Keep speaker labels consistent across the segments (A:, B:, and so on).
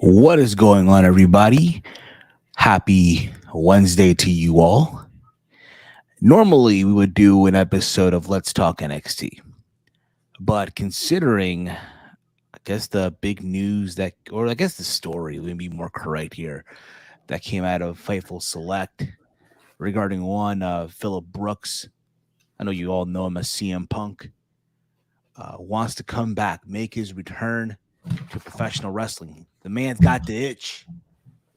A: What is going on, everybody? Happy Wednesday to you all. Normally, we would do an episode of Let's Talk NXT, but considering, I guess, the big news that, or I guess the story, would be more correct here, that came out of Fightful Select regarding one Phillip Brooks. I know you all know him as CM Punk. Wants to come back, make his return to professional wrestling. The man's got the itch.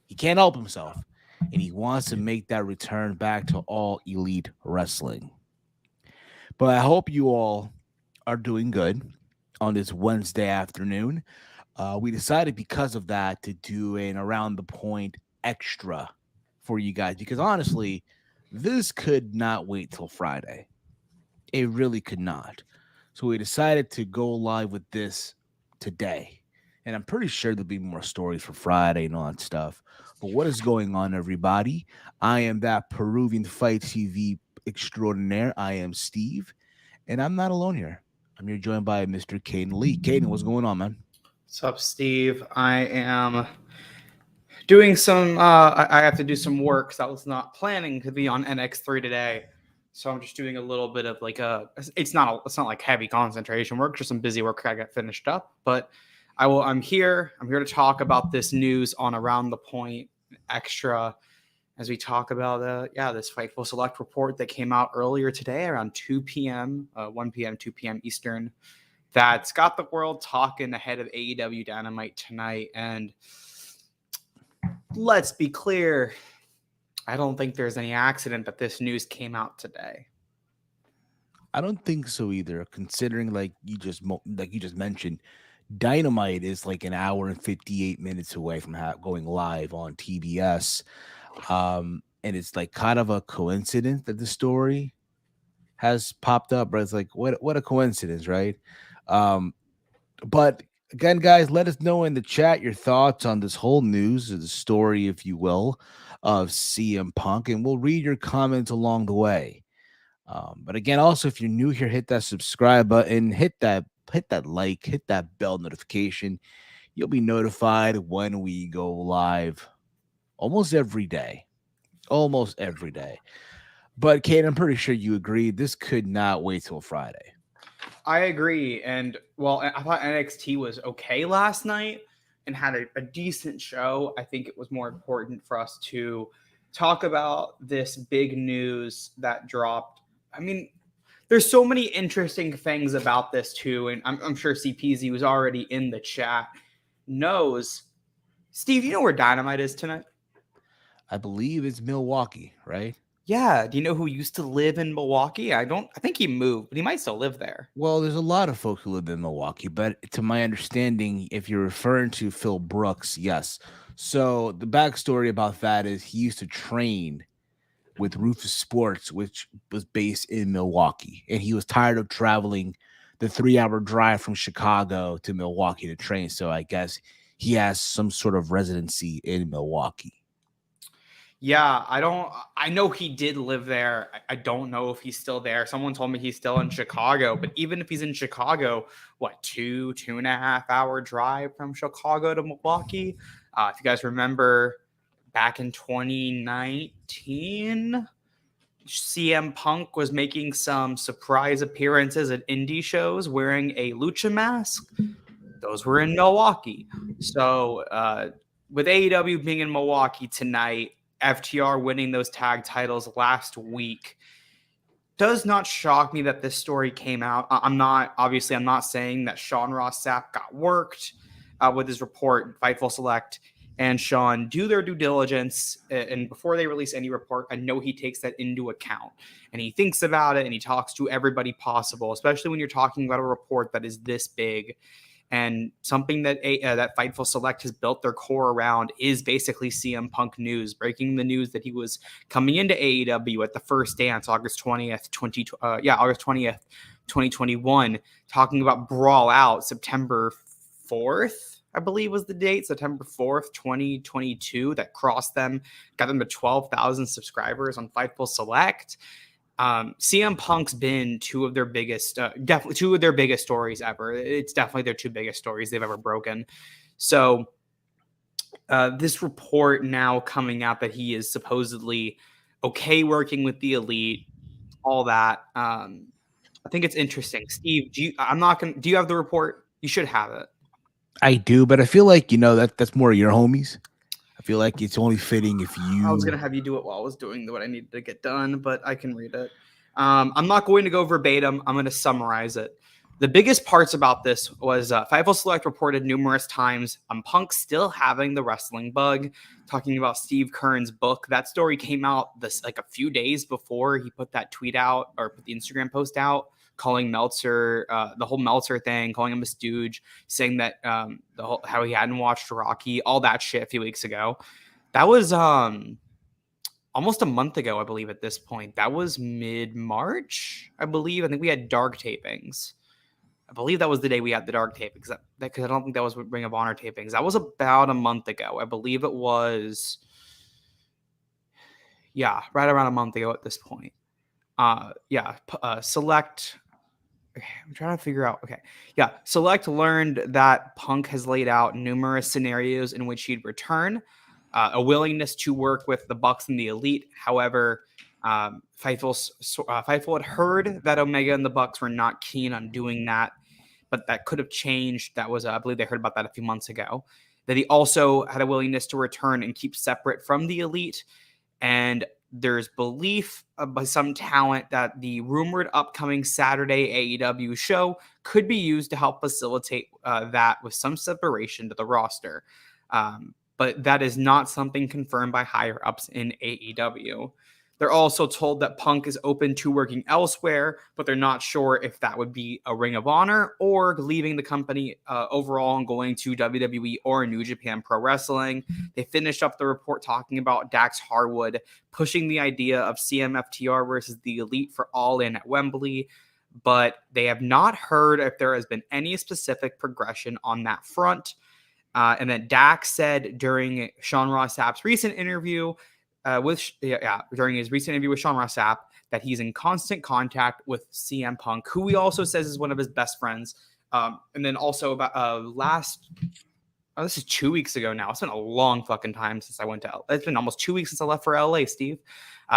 A: He can't help himself, and he wants to make that return back to all elite wrestling. But I hope you all are doing good on this Wednesday afternoon. We decided because of that to do an around the point extra for you guys because honestly, this could not wait till Friday. It really could not. So we decided to go live with this today. And I'm pretty sure there'll be more stories for Friday and all that stuff. But what is going on, everybody? I am that Peruvian Fight TV extraordinaire. I am Steve, and I'm not alone here. I'm here joined by Mr. Caden Lee. Caden, what's going on, man?
B: What's up, Steve? I am doing some. I have to do some work because I was not planning to be on NX3 today, so I'm just doing a little bit of like a. It's not like heavy concentration work, just some busy work I got finished up. But I'm here. I'm here to talk about this news on Around the Point Extra, as we talk about this Fightful Select report that came out earlier today around 2 p.m., 1 p.m., 2 p.m. Eastern. That's got the world talking ahead of AEW Dynamite tonight. And let's be clear, I don't think there's any accident that this news came out today.
A: I don't think so either. Considering like you just mentioned, Dynamite is like an hour and 58 minutes away from going live on TBS. And it's like kind of a coincidence that the story has popped up, but it's like what a coincidence, right? But again, guys, let us know in the chat your thoughts on this whole news, the story, if you will, of CM Punk, and we'll read your comments along the way. But again, also if you're new here, hit that subscribe button, hit that like, hit that bell notification. You'll be notified when we go live almost every day. Almost every day. But Kate, I'm pretty sure you agree this could not wait till Friday.
B: I agree. And well, I thought NXT was okay last night and had a decent show. I think it was more important for us to talk about this big news that dropped. I mean, there's so many interesting things about this too. And I'm sure CPZ, who's already in the chat, knows. Steve, you know where Dynamite is tonight?
A: I believe it's Milwaukee, right?
B: Yeah. Do you know who used to live in Milwaukee? I think he moved, but he might still live there.
A: Well, there's a lot of folks who live in Milwaukee, but to my understanding, if you're referring to Phil Brooks, yes. So the backstory about that is he used to train with Rufus Sports, which was based in Milwaukee, and he was tired of traveling the 3-hour drive from Chicago to Milwaukee to train. So I guess he has some sort of residency in Milwaukee.
B: Yeah, I know he did live there. I don't know if he's still there. Someone told me he's still in Chicago, but even if he's in Chicago, what, 2.5 hour drive from Chicago to Milwaukee? If you guys remember back in 2019, CM Punk was making some surprise appearances at indie shows wearing a lucha mask. Those were in Milwaukee. So with AEW being in Milwaukee tonight, FTR winning those tag titles last week, does not shock me that this story came out. I'm not saying that Sean Ross Sapp got worked with his report. Fightful Select and Sean do their due diligence, and before they release any report, I know he takes that into account and he thinks about it and he talks to everybody possible, especially when you're talking about a report that is this big. And something that that Fightful Select has built their core around is basically CM Punk news, breaking the news that he was coming into AEW at the first dance, August 20th, 2021, talking about Brawl Out, September 4th, I believe was the date, September 4th, 2022, that crossed them, got them to 12,000 subscribers on Fightful Select. CM Punk's been definitely two of their biggest stories ever. It's definitely their two biggest stories they've ever broken. So this report now coming out that he is supposedly okay working with the Elite, all that. I think it's interesting. Steve, do you have the report? You should have it.
A: I do, but I feel like, that's more your homies. I feel like it's only fitting if you.
B: I was going to have you do it while I was doing what I needed to get done, but I can read it. I'm not going to go verbatim. I'm going to summarize it. The biggest parts about this was Fightful Select reported numerous times Punk still having the wrestling bug, talking about Steve Kern's book. That story came out a few days before he put that tweet out or put the Instagram post out, calling Meltzer, the whole Meltzer thing, calling him a stooge, saying that how he hadn't watched Rocky, all that shit a few weeks ago. That was almost a month ago, I believe, at this point. That was mid-March, I believe. I think we had dark tapings. I believe that was the day we had the dark tapings. Because I don't think that was Ring of Honor tapings. That was about a month ago. I believe it was, right around a month ago at this point. Select. Okay, I'm trying to figure out. Okay. Yeah. Select learned that Punk has laid out numerous scenarios in which he'd return, a willingness to work with the Bucks and the Elite. However, Fightful had heard that Omega and the Bucks were not keen on doing that, but that could have changed. That was, I believe they heard about that a few months ago. That he also had a willingness to return and keep separate from the Elite. And there's belief by some talent that the rumored upcoming Saturday AEW show could be used to help facilitate that with some separation to the roster. But that is not something confirmed by higher ups in AEW. They're also told that Punk is open to working elsewhere, but they're not sure if that would be a Ring of Honor or leaving the company overall and going to WWE or New Japan Pro Wrestling. They finished up the report talking about Dax Harwood pushing the idea of CMFTR versus the Elite for All In at Wembley, but they have not heard if there has been any specific progression on that front. And then Dax said during Sean Ross Sapp's recent interview, during his recent interview with Sean Ross Sapp, that he's in constant contact with CM Punk, who he also says is one of his best friends. And then also about this is 2 weeks ago now. It's been a long fucking time since I went to LA. It's been almost 2 weeks since I left for LA, Steve.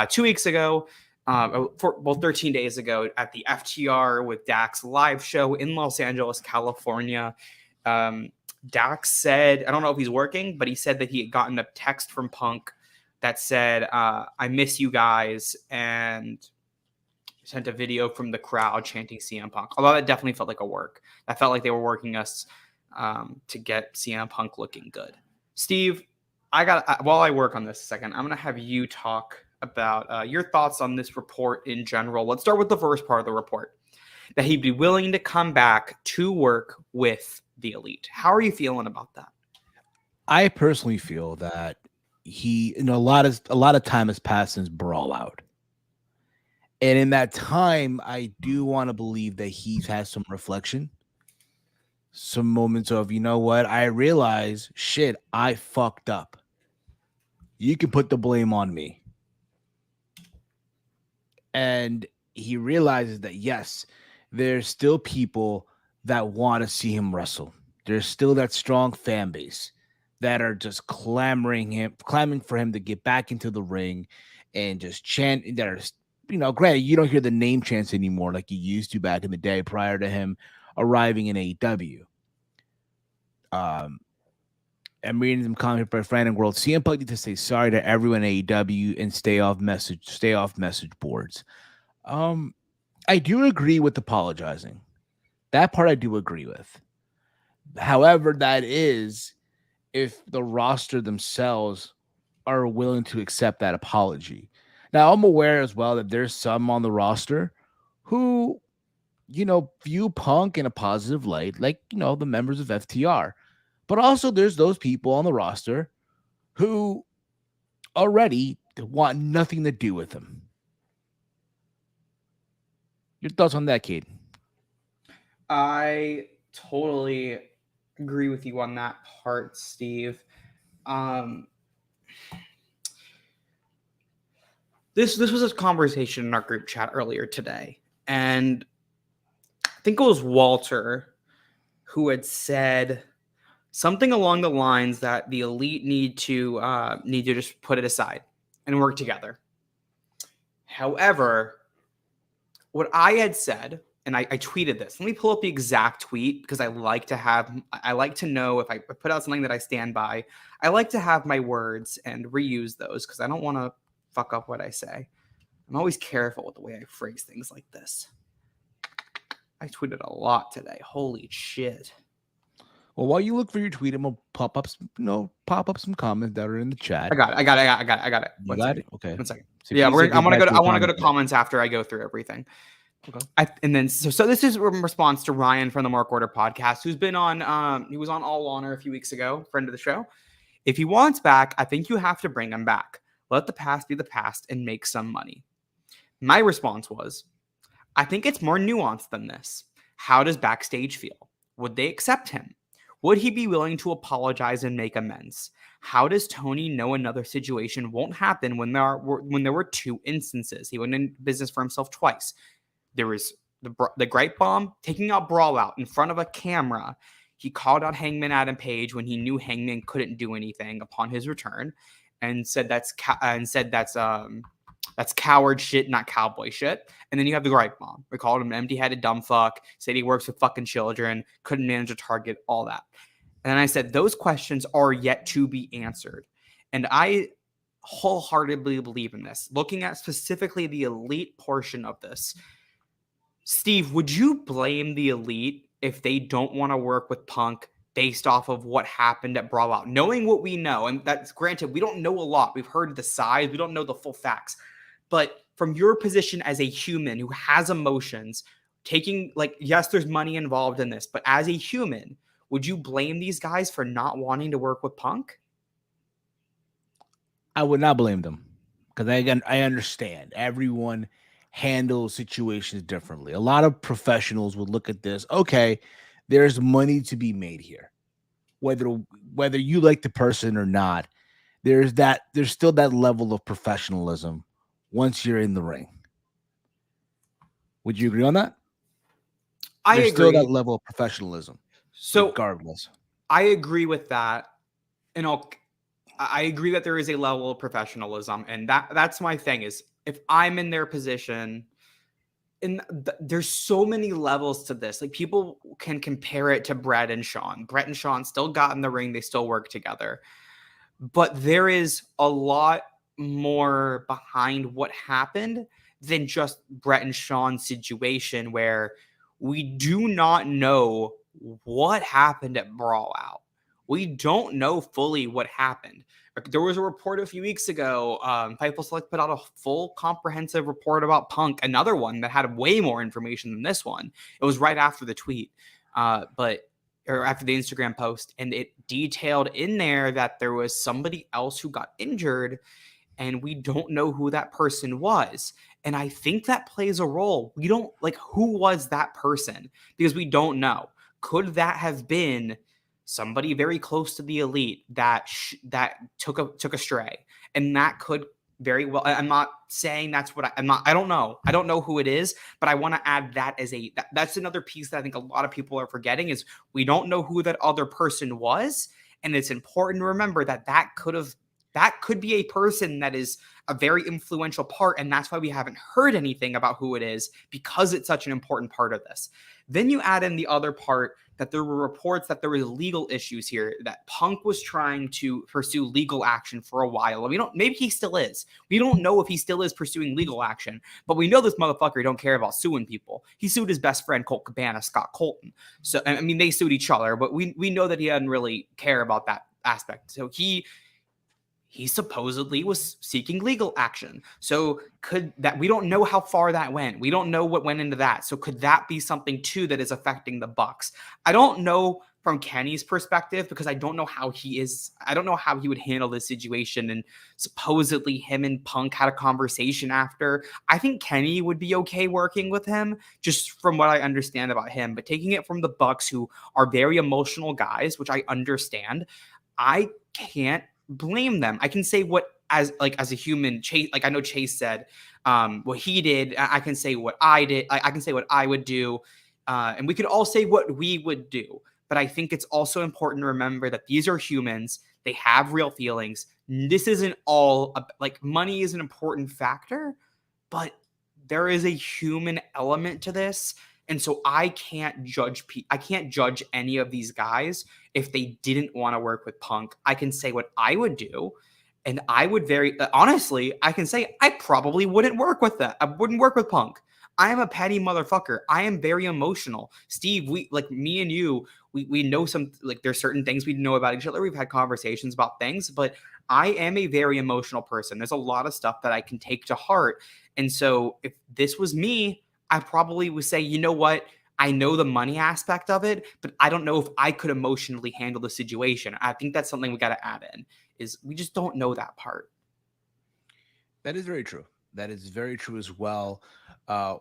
B: 2 weeks ago, 13 days ago at the FTR with Dax live show in Los Angeles, California. Dax said, I don't know if he's working, but he said that he had gotten a text from Punk that said, I miss you guys, and sent a video from the crowd chanting CM Punk. Although that definitely felt like a work. That felt like they were working us to get CM Punk looking good. Steve, while I work on this a second, I'm going to have you talk about your thoughts on this report in general. Let's start with the first part of the report, that he'd be willing to come back to work with the Elite. How are you feeling about that?
A: I personally feel that a lot of time has passed since Brawl Out. And in that time, I do want to believe that he's had some reflection, some moments of, you know what, I realize, shit, I fucked up. You can put the blame on me. And he realizes that, yes, there's still people that want to see him wrestle. There's still that strong fan base that are just clamoring for him to get back into the ring and just chant. That are, granted, you don't hear the name chants anymore like you used to back in the day prior to him arriving in AEW. I'm reading them comment by Friend and World. CM Punk needs to say sorry to everyone at AEW and stay off message boards. I do agree with apologizing. That part I do agree with. However, that is if the roster themselves are willing to accept that apology. Now, I'm aware as well that there's some on the roster who, view Punk in a positive light, like, the members of FTR. But also there's those people on the roster who already want nothing to do with him. Your thoughts on that, Cade?
B: I totally agree with you on that part, Steve. This was a conversation in our group chat earlier today, and I think it was Walter who had said something along the lines that the elite need to just put it aside and work together. However, what I had said, and I tweeted this. Let me pull up the exact tweet because I like to know if I put out something that I stand by. I like to have my words and reuse those because I don't want to fuck up what I say. I'm always careful with the way I phrase things like this. I tweeted a lot today. Holy shit.
A: Well, while you look for your tweet, I'm gonna pop up some comments that are in the chat.
B: I got it.
A: You got it? Okay.
B: 1 second.
A: So
B: Yeah, I want to go to
A: comments
B: comments after I go through everything.
A: Okay.
B: And then so this is in response to Ryan from the Mark Order podcast, who's been on he was on All Honor a few weeks ago, friend of the show. If he wants back, I think you have to bring him back. Let the past be the past and make some money. My response was, I think it's more nuanced than this. How does backstage feel? Would they accept him? Would he be willing to apologize and make amends? How does Tony know another situation won't happen when there were two instances? He went in business for himself twice. There was the Gripe Bomb taking out Brawl Out in front of a camera. He called out Hangman Adam Page when he knew Hangman couldn't do anything upon his return, and said that's coward shit, not cowboy shit. And then you have the Gripe Bomb. We called him an empty-headed dumb fuck, said he works with fucking children, couldn't manage a target, all that. And then I said, those questions are yet to be answered. And I wholeheartedly believe in this. Looking at specifically the elite portion of this, Steve, would you blame the elite if they don't want to work with Punk based off of what happened at Brawl Out? Knowing what we know, and that's granted, we don't know a lot. We've heard the size. We don't know the full facts. But from your position as a human who has emotions, yes, there's money involved in this, but as a human, would you blame these guys for not wanting to work with Punk?
A: I would not blame them because I understand everyone handles situations differently. A lot of professionals would look at this. Okay, there's money to be made here, whether you like the person or not. There's still that level of professionalism once you're in the ring. Would you agree on that? There's
B: agree.
A: Still that level of professionalism.
B: So
A: regardless,
B: I agree with that, and I agree that there is a level of professionalism, and that's my thing is if I'm in their position, and there's so many levels to this. Like people can compare it to Brett and Sean. Brett and Sean still got in the ring. They still work together, but there is a lot more behind what happened than just Brett and Sean's situation where we do not know what happened at Brawl Out. We don't know fully what happened. There was a report a few weeks ago. Fightful Select put out a full comprehensive report about Punk, another one that had way more information than this one. It was right after the tweet, or after the Instagram post, and it detailed in there that there was somebody else who got injured, and we don't know who that person was. And I think that plays a role. We don't who was that person because we don't know. Could that have been somebody very close to the elite that took a stray? And that could very well. I'm not saying that's what I'm not. I don't know. I don't know who it is, but I want to add that as that's another piece that I think a lot of people are forgetting is we don't know who that other person was, and it's important to remember that could be a person that is a very influential part, and that's why we haven't heard anything about who it is because it's such an important part of this. Then you add in the other part that there were reports that there were legal issues here, that Punk was trying to pursue legal action for a while. Maybe he still is. We don't know if he still is pursuing legal action, but we know this motherfucker don't care about suing people. He sued his best friend, Colt Cabana, Scott Colton. So, they sued each other, but we know that he doesn't really care about that aspect. So he supposedly was seeking legal action. So we don't know how far that went. We don't know what went into that. So could that be something too that is affecting the Bucks? I don't know from Kenny's perspective because I don't know how he would handle this situation. And supposedly him and Punk had a conversation after. I think Kenny would be okay working with him just from what I understand about him, but taking it from the Bucks, who are very emotional guys, which I understand, I can't blame them. I can say what as a human, Chase, I know Chase said what he did. I can say what I did. I can say what I would do, and we could all say what we would do. but I think it's also important to remember that these are humans. They have real feelings. This isn't all like money is an important factor, but there is a human element to this. And so I can't judge any of these guys if they didn't want to work with Punk. I can say what I would do, and I would very honestly, I can say I probably wouldn't work with that. I wouldn't work with Punk. I am a petty motherfucker. I am very emotional. Steve, we like me and you, we know some like there's certain things we know about each other. We've had conversations about things, but I am a very emotional person. There's a lot of stuff that I can take to heart. And so if this was me, I probably would say, you know what? I know the money aspect of it, but I don't know if I could emotionally handle the situation. I think that's something we got to add in is we just don't know that part.
A: That is very true. That is very true as well.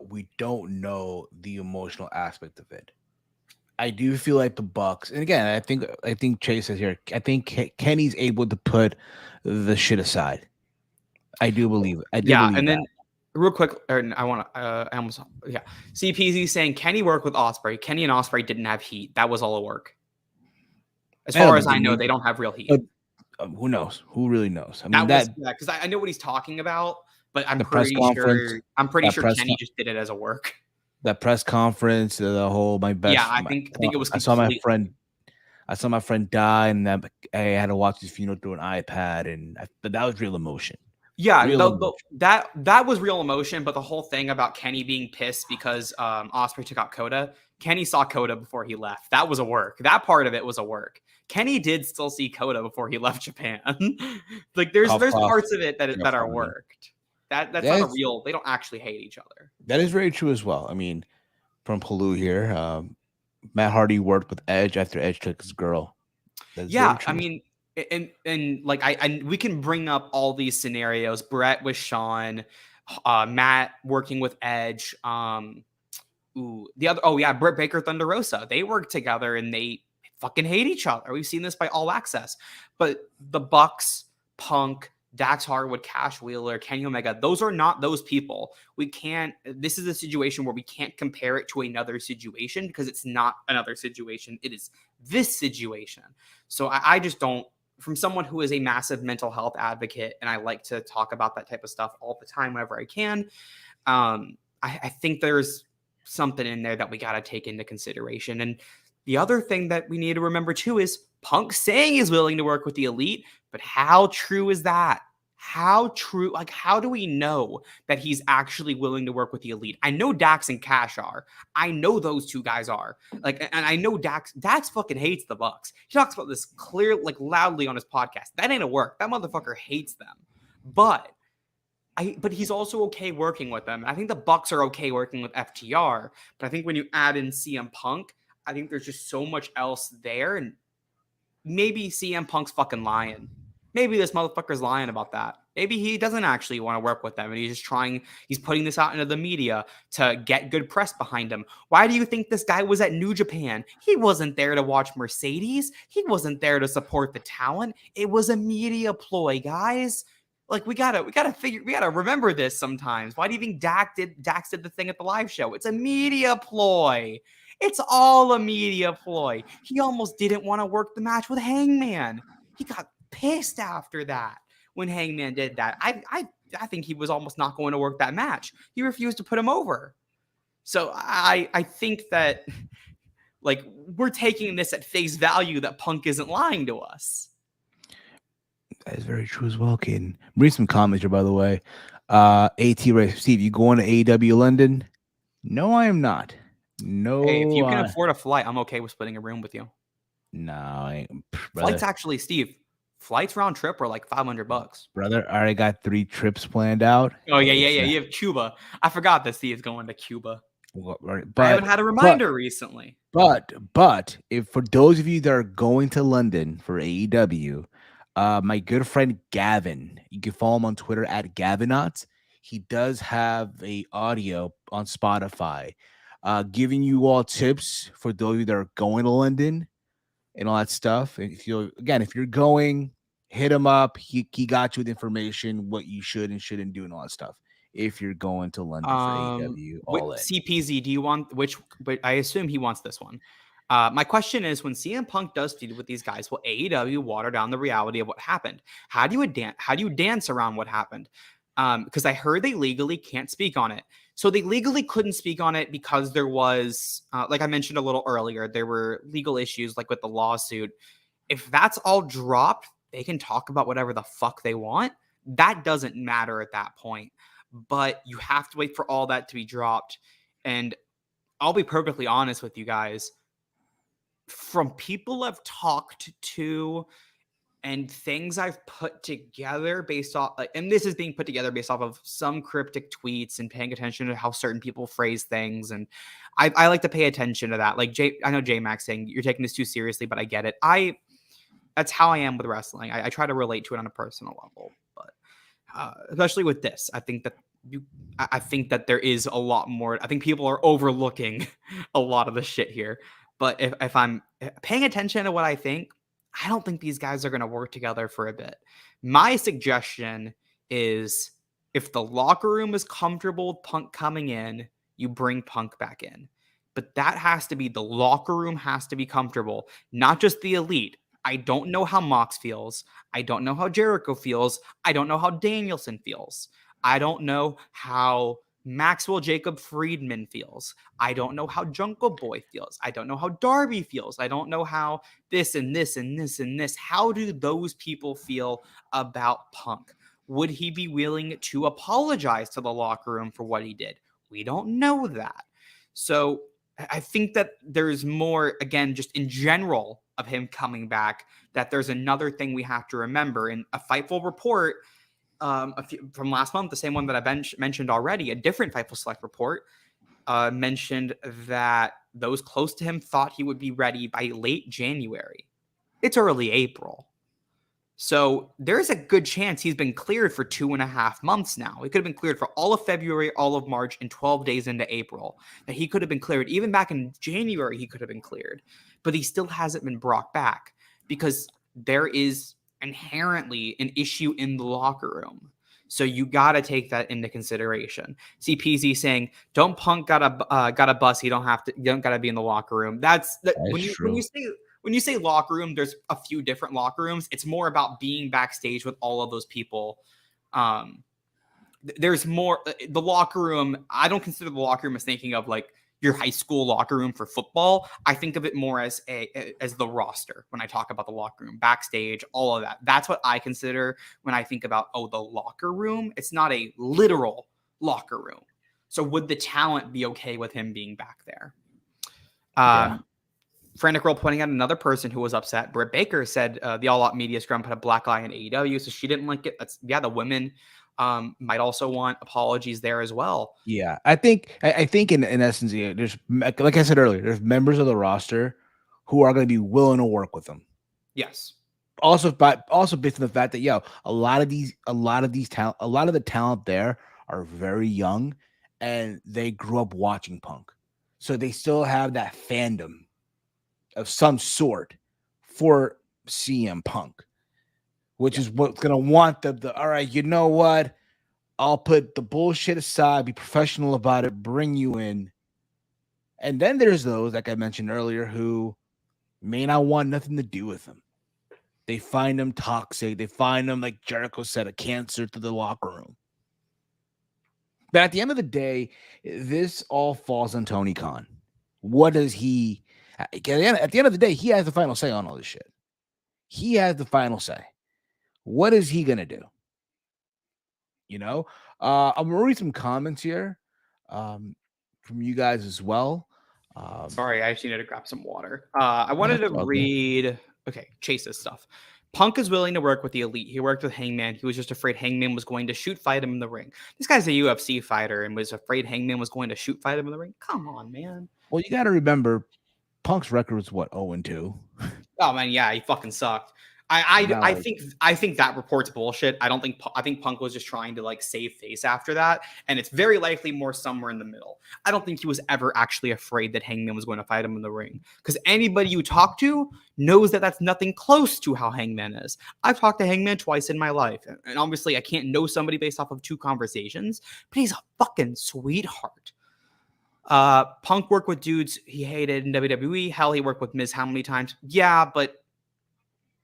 A: We don't know the emotional aspect of it. I do feel like the Bucks, and again, I think Chase says here. I think Kenny's able to put the shit aside. I do believe it. I do
B: Yeah,
A: believe
B: and
A: that.
B: then real quick, I want to. I almost yeah. CPZ saying Kenny worked with Ospreay. Kenny and Ospreay didn't have heat. That was all a work. As far as I know, they don't have real heat.
A: Who knows? Who really knows? I
B: That
A: mean,
B: was because I know what he's talking about, but I'm
A: the press
B: pretty
A: conference,
B: sure Kenny just did it as a work.
A: that press conference, the whole
B: Yeah, I think it was
A: I saw my
B: completely.
A: I saw my friend die, and that I had to watch his funeral through an iPad, and but that was real emotion.
B: Yeah,
A: Real emotion.
B: that was real emotion, but the whole thing about Kenny being pissed because Ospreay took out Coda, Kenny saw Coda before he left. That was a work. That part of it was a work. Kenny did still see Coda before he left Japan. Like there's
A: Cough.
B: parts of it that are
A: Funny.
B: worked. That's not a real. They don't actually hate each other.
A: That is very true as well. I mean, from Palu here, Matt Hardy worked with Edge after Edge took his girl. That's
B: Yeah, I mean, and like I we can bring up all these scenarios. Brett with Sean, Matt working with Edge. Britt Baker, Thunder Rosa. They work together and they fucking hate each other. We've seen this by All Access. But the Bucks, Punk, Dax Harwood, Cash Wheeler, Kenny Omega, those are not those people. We can't, this is a situation where we can't compare it to another situation because it's not another situation. It is this situation. So I just don't, from someone who is a massive mental health advocate, and I like to talk about that type of stuff all the time whenever I can, I think there's something in there that we got to take into consideration. And the other thing that we need to remember too is Punk saying he's willing to work with the Elite, but how true is that? How true? Like, how do we know that he's actually willing to work with the Elite? I know Dax and Cash are. I know those two guys are. Like, and I know Dax fucking hates the Bucks. He talks about this clear, like loudly on his podcast. That ain't a work. That motherfucker hates them. But he's also okay working with them. I think the Bucks are okay working with FTR. But I think when you add in CM Punk, I think there's just so much else there. And maybe CM Punk's fucking lying. Maybe this motherfucker's lying about that. Maybe he doesn't actually want to work with them and he's just he's putting this out into the media to get good press behind him. Why do you think this guy was at New Japan? He wasn't there to watch Mercedes. He wasn't there to support the talent. It was a media ploy, guys. Like we gotta remember this sometimes. Why do you think Dax did the thing at the live show? It's a media ploy. It's all a media ploy. He almost didn't want to work the match with Hangman. He got pissed after that when Hangman did that. I think he was almost not going to work that match. He refused to put him over. So I think that like we're taking this at face value that Punk isn't lying to us.
A: That is very true as well, Caden. Read some comments here, by the way. AT Race Steve, you going to AEW London? No, I am not. No.
B: Hey, if you can afford a flight, I'm okay with splitting a room with you.
A: No, I ain't.
B: Flights actually, Steve. Flights round trip are like $500.
A: Brother, I already got 3 trips planned out.
B: Oh yeah. You have Cuba. I forgot that Steve's going to Cuba.
A: But
B: I haven't had a reminder recently.
A: But if for those of you that are going to London for AEW, my good friend Gavin, you can follow him on Twitter at Gavinauts. He does have a audio on Spotify, giving you all tips for those of you that are going to London and all that stuff. And if you're going, hit him up. He got you with information, what you should and shouldn't do and all that stuff. If you're going to London for AEW, all in.
B: CPZ, do you want which? But I assume he wants this one. My question is, when CM Punk does feud with these guys, will AEW water down the reality of what happened? How do you dance around what happened? Because I heard they legally can't speak on it. So they legally couldn't speak on it because there was, like I mentioned a little earlier, there were legal issues like with the lawsuit. If that's all dropped, they can talk about whatever the fuck they want. That doesn't matter at that point. But you have to wait for all that to be dropped. And I'll be perfectly honest with you guys. From people I've talked to and things I've put together based off, and this is being put together based off of some cryptic tweets and paying attention to how certain people phrase things. And I like to pay attention to that. Like I know J Max saying you're taking this too seriously, but I get it. That's how I am with wrestling. I try to relate to it on a personal level, but especially with this, I think that there is a lot more. I think people are overlooking a lot of the shit here. But if I'm paying attention to what I think, I don't think these guys are going to work together for a bit. My suggestion is if the locker room is comfortable with Punk coming in, you bring Punk back in. But that has to be, the locker room has to be comfortable, not just the elite. I don't know how Mox feels. I don't know how Jericho feels. I don't know how Danielson feels. I don't know how Maxwell Jacob Friedman feels. I don't know how Jungle Boy feels. I don't know how Darby feels. I don't know how this and this and this and this. How do those people feel about Punk? Would he be willing to apologize to the locker room for what he did? We don't know that. So I think that there's more, again, just in general of him coming back, that there's another thing we have to remember. In a Fightful report, from last month, the same one that I mentioned already, a different Fightful Select report mentioned that those close to him thought he would be ready by late January. It's early April. So there's a good chance he's been cleared for 2.5 months now. He could have been cleared for all of February, all of March, and 12 days into April. That he could have been cleared. Even back in January, he could have been cleared. But he still hasn't been brought back because there is inherently an issue in the locker room. So you got to take that into consideration. CPZ saying, "Don't Punk got a bus. You don't got to be in the locker room." That's true. When you say locker room, there's a few different locker rooms. It's more about being backstage with all of those people. There's more. The locker room, I don't consider the locker room as thinking of like your high school locker room for football. I think of it more as the roster when I talk about the locker room, backstage, all of that. That's what I consider when I think about, the locker room. It's not a literal locker room. So would the talent be okay with him being back there?
A: Yeah.
B: Frantic Girl pointing out another person who was upset. Britt Baker said the All Out Media Scrum put a black eye on AEW, so she didn't like it. The women might also want apologies there as well.
A: Yeah, I think in essence, there's, like I said earlier, there's members of the roster who are going to be willing to work with them.
B: Yes.
A: Also based on the fact that a lot of the talent there are very young, and they grew up watching Punk, so they still have that fandom of some sort for CM Punk, which is what's going to want the all right, you know what? I'll put the bullshit aside, be professional about it, bring you in. And then there's those, like I mentioned earlier, who may not want nothing to do with them. They find them toxic. They find them, like Jericho said, a cancer to the locker room. But at the end of the day, this all falls on Tony Khan. What does he... At the end of the day, he has the final say on all this shit. He has the final say. What is he going to do? I'm going to read some comments here from you guys as well.
B: Sorry, I actually need to grab some water. I wanted to read... Okay, Chase's stuff. Punk is willing to work with the elite. He worked with Hangman. He was just afraid Hangman was going to shoot fight him in the ring. This guy's a UFC fighter and was afraid Hangman was going to shoot fight him in the ring. Come on, man.
A: Well, you got to remember, Punk's record was what, 0-2?
B: Oh man, yeah, he fucking sucked. I think that report's bullshit. I think Punk was just trying to like save face after that, and it's very likely more somewhere in the middle. I don't think he was ever actually afraid that Hangman was going to fight him in the ring, because anybody you talk to knows that that's nothing close to how Hangman is. I've talked to Hangman twice in my life, and obviously I can't know somebody based off of 2 conversations, but he's a fucking sweetheart. Punk worked with dudes he hated in WWE. Hell, he worked with Miz how many times? Yeah, but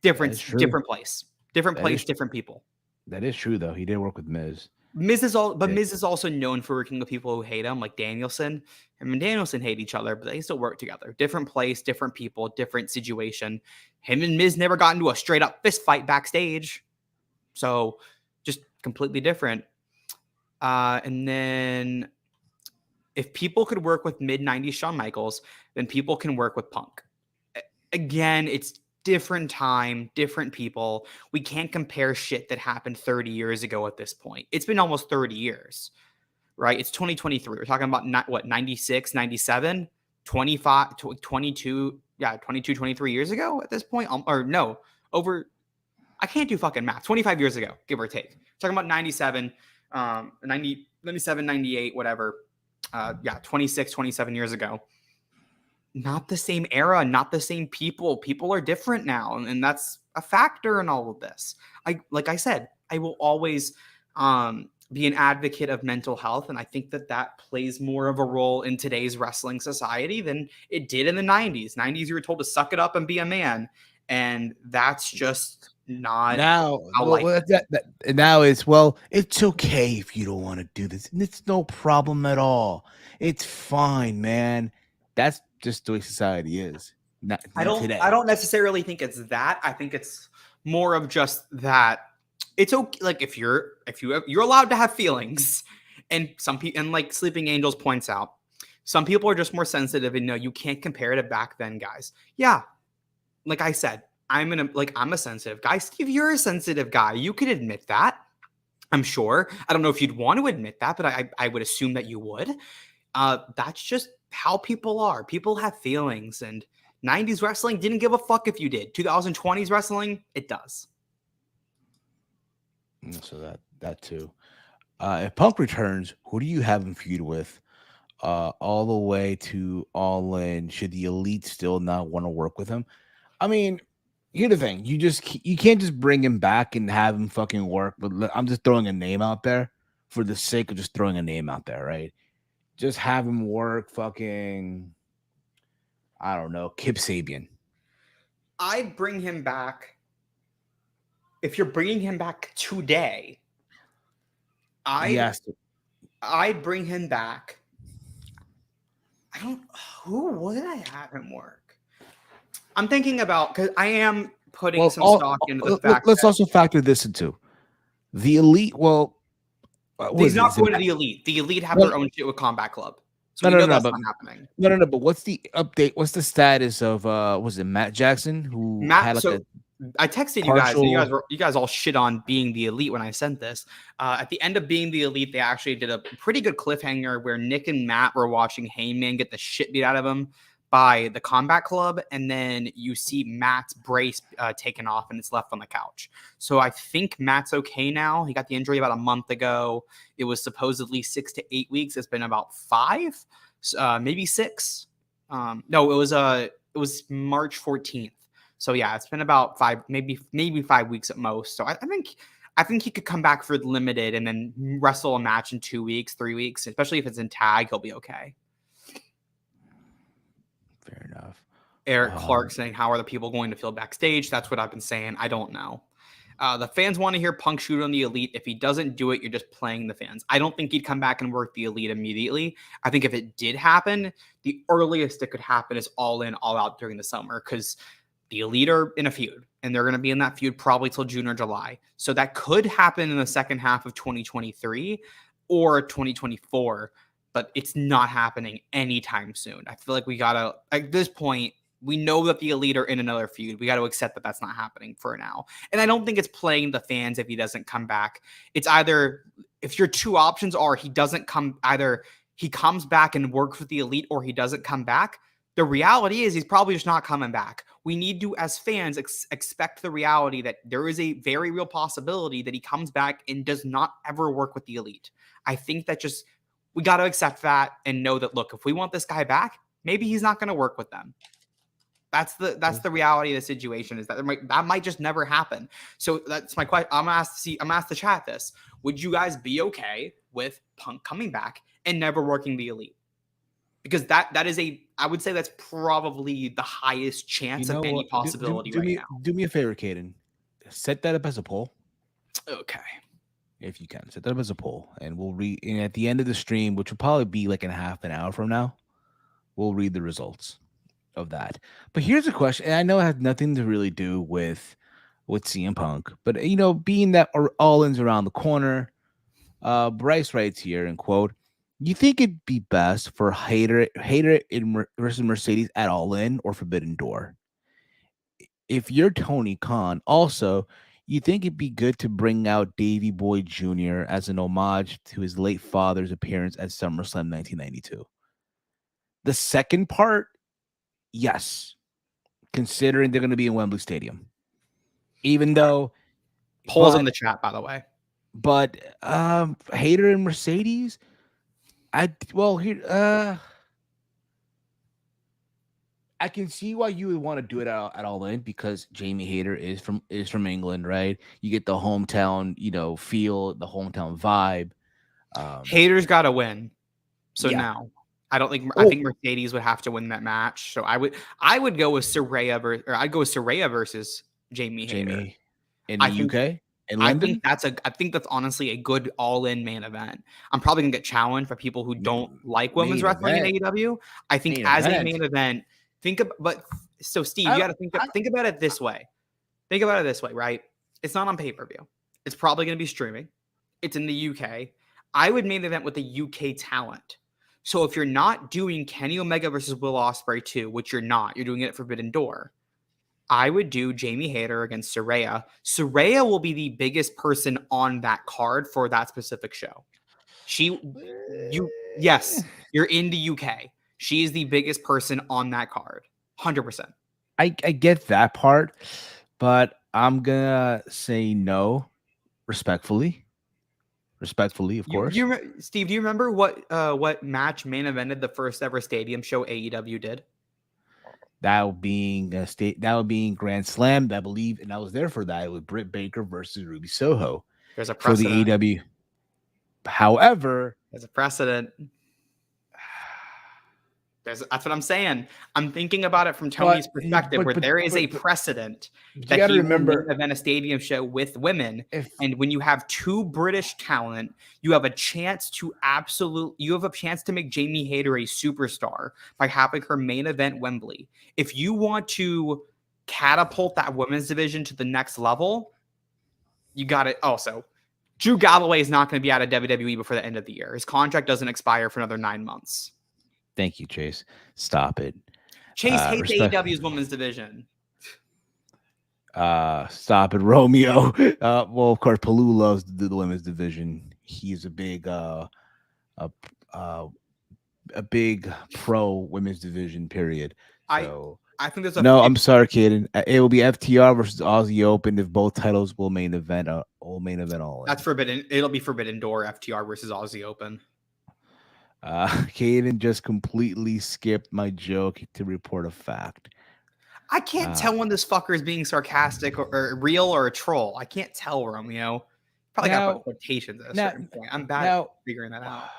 B: different place, different people.
A: That is true, though. He did work with Miz.
B: Miz is also known for working with people who hate him, like Danielson. Him and Danielson hate each other, but they still work together. Different place, different people, different situation. Him and Miz never got into a straight up fist fight backstage, so just completely different. And then, if people could work with mid-90s Shawn Michaels, then people can work with Punk. Again, it's different time, different people. We can't compare shit that happened 30 years ago at this point. It's been almost 30 years, right? It's 2023. We're talking about 96, 97, 25, 22, 23 years ago at this point. Or no, over, I can't do fucking math. 25 years ago, give or take. We're talking about 97, 97, 98, whatever. 26, 27 years ago. Not the same era, not the same people. People are different now, and that's a factor in all of this. Like I said, I will always be an advocate of mental health, and I think that plays more of a role in today's wrestling society than it did in the 90s. 90s, you were told to suck it up and be a man, and that's just not
A: now. Now it's okay if you don't want to do this, and it's no problem at all. It's fine, man. That's just the way society is.
B: I don't necessarily think it's that. I think it's more of just that it's okay. Like if you're allowed to have feelings, and some people, and like Sleeping Angels points out, some people are just more sensitive, and no, you can't compare it to back then, guys. Yeah, like I said, I'm a sensitive guy. Steve, you're a sensitive guy. You could admit that. I'm sure. I don't know if you'd want to admit that, but I would assume that you would. That's just how people are. People have feelings, and 90s wrestling didn't give a fuck if you did. 2020s wrestling, it does.
A: So that too. If Punk returns, who do you have him feud with? All the way to All In. Should the Elite still not want to work with him? I mean, here's the thing: you can't just bring him back and have him fucking work. But I'm just throwing a name out there for the sake of just throwing a name out there, right? Just have him work fucking, I don't know, Kip Sabian.
B: I'd bring him back. If you're bringing him back today, I'd bring him back. Who would I have him work? I'm thinking about, because I am putting some stock into the fact.
A: Let's also factor this into the Elite. Well,
B: he's not going to the Elite. The Elite have their own shit with Combat Club. So that's not happening.
A: No. But what's the update? What's the status of was it Matt Jackson who had like
B: I texted you guys, and you guys all shit on being the Elite when I sent this. At the end of being the Elite, they actually did a pretty good cliffhanger where Nick and Matt were watching Heyman get the shit beat out of him by the Combat Club, and then you see Matt's brace taken off, and it's left on the couch. So I think Matt's okay now. He got the injury about a month ago. It was supposedly 6 to 8 weeks. It's been about 5, maybe 6. No, it was March 14th. So yeah, it's been about 5, maybe 5 weeks at most. So I think he could come back for limited and then wrestle a match in 2 weeks, 3 weeks, especially if it's in tag. He'll be okay.
A: Fair enough.
B: Eric Clark saying, how are the people going to feel backstage? That's what I've been saying. I don't know. The fans want to hear Punk shoot on the Elite. If he doesn't do it, you're just playing the fans. I don't think he'd come back and work the Elite immediately. I think if it did happen, the earliest it could happen is All In, All Out during the summer, because the Elite are in a feud, and they're going to be in that feud probably till June or July. So that could happen in the second half of 2023 or 2024, but it's not happening anytime soon. I feel like we got to, at this point, we know that the Elite are in another feud. We got to accept that that's not happening for now. And I don't think it's playing the fans if he doesn't come back. It's either, if your two options are either he comes back and works with the Elite or he doesn't come back, the reality is he's probably just not coming back. We need to, as fans, expect the reality that there is a very real possibility that he comes back and does not ever work with the Elite. I think that we got to accept that and know that, look, if we want this guy back, maybe he's not going to work with them. That's the reality of the situation, is that that might just never happen. So that's my question. I'm gonna ask the chat this. Would you guys be okay with Punk coming back and never working the Elite? because that is I would say that's probably the highest chance
A: You
B: of
A: know
B: any
A: what?
B: possibility right now.
A: Do me a favor, Caden. Set that up as a poll.
B: Okay.
A: If you can, set that up as a poll, and we'll read. And at the end of the stream, which will probably be like in half an hour from now, we'll read the results of that. But here's a question, and I know it has nothing to really do with CM Punk, but being that All In's around the corner, Bryce writes here and quote, "You think it'd be best for Hater versus Mercedes at All In or Forbidden Door? If you're Tony Khan, also." You think it'd be good to bring out Davey Boy Jr. as an homage to his late father's appearance at SummerSlam 1992? The second part, yes, considering they're going to be in Wembley Stadium. Even though
B: polls in the chat, by the way.
A: But Hater and Mercedes, I can see why you would want to do it at All In, because Jamie Hayter is from England, right? You get the hometown, feel, the hometown vibe.
B: Hayter's got to win. So
A: yeah.
B: now I think Mercedes would have to win that match. So I would go with Saraya versus Jamie Hayter
A: in the UK. In London?
B: I think that's honestly a good All-In main event. I'm probably gonna get challenged by people who don't like women's wrestling in AEW. I think as a main event, Steve, you got to think about it this way. Think about it this way, right? It's not on pay-per-view. It's probably gonna be streaming. It's in the UK. I would main event with the UK talent. So if you're not doing Kenny Omega versus Will Ospreay 2, which you're not, you're doing it at Forbidden Door, I would do Jamie Hayter against Saraya. Saraya will be the biggest person on that card for that specific show. Yes, you're in the UK. She is the biggest person on that card. 100%.
A: I get that part, but I'm gonna say no, respectfully. Respectfully, of course.
B: Steve, do you remember what match main evented the first ever stadium show AEW did?
A: That would being Grand Slam, I believe, and I was there for that. It was Britt Baker versus Ruby Soho.
B: There's a precedent
A: for the AEW. However,
B: there's a precedent. That's what I'm saying. I'm thinking about it from Tony's perspective, where there is a precedent that he will main event a stadium show with women. And when you have two British talent, you have a chance to make Jamie Hayter a superstar by having her main event Wembley. If you want to catapult that women's division to the next level, you got it. Also, Drew Galloway is not going to be out of WWE before the end of the year. His contract doesn't expire for another 9 months.
A: Thank you, Chase. Stop it.
B: Chase hates AEW's women's division.
A: Stop it, Romeo. Well, of course, Palou loves the women's division. He's a big pro women's division. Period. So
B: I think there's
A: I'm sorry, Kaden. It will be FTR versus Aussie Open if both titles will main event all in.
B: That's forbidden. It'll be Forbidden Door FTR versus Aussie Open.
A: Kaden just completely skipped my joke to report a fact.
B: I can't tell when this fucker is being sarcastic or real or a troll. I can't tell, Romeo. Probably got to put quotations at a certain point. I'm bad at figuring that out.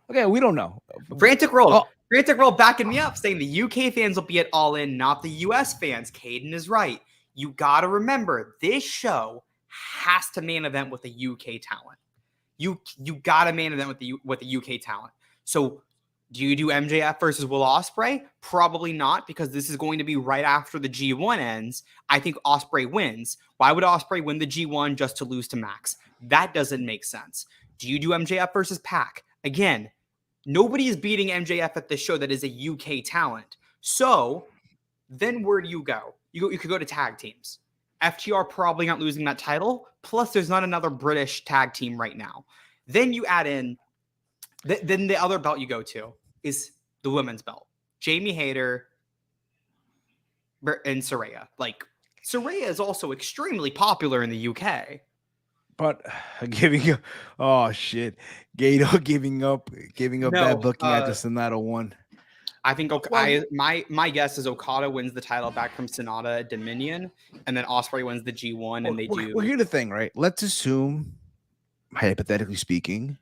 A: Okay, we don't know.
B: Frantic Roll backing me up, saying the UK fans will be at All In, not the US fans. Caden is right. You got to remember, this show has to main event with a UK talent. You got to main event with the UK talent. So do you do MJF versus Will Ospreay? Probably not, because this is going to be right after the G1 ends. I think Ospreay wins. Why would Ospreay win the G1 just to lose to Max? That doesn't make sense. Do you do MJF versus Pac? Again, nobody is beating MJF at this show that is a UK talent. So then where do you go? You could go to tag teams. FTR probably not losing that title. Plus, there's not another British tag team right now. Then you add in, then the other belt you go to is the women's belt. Jamie Hayter and Saraya. Like, Saraya is also extremely popular in the UK.
A: But Gato giving up that booking at the Sonata one.
B: I think my guess is Okada wins the title back from Sonata at Dominion, and then Ospreay wins the G1, and they do.
A: Well, here's the thing, right? Let's assume, hypothetically speaking,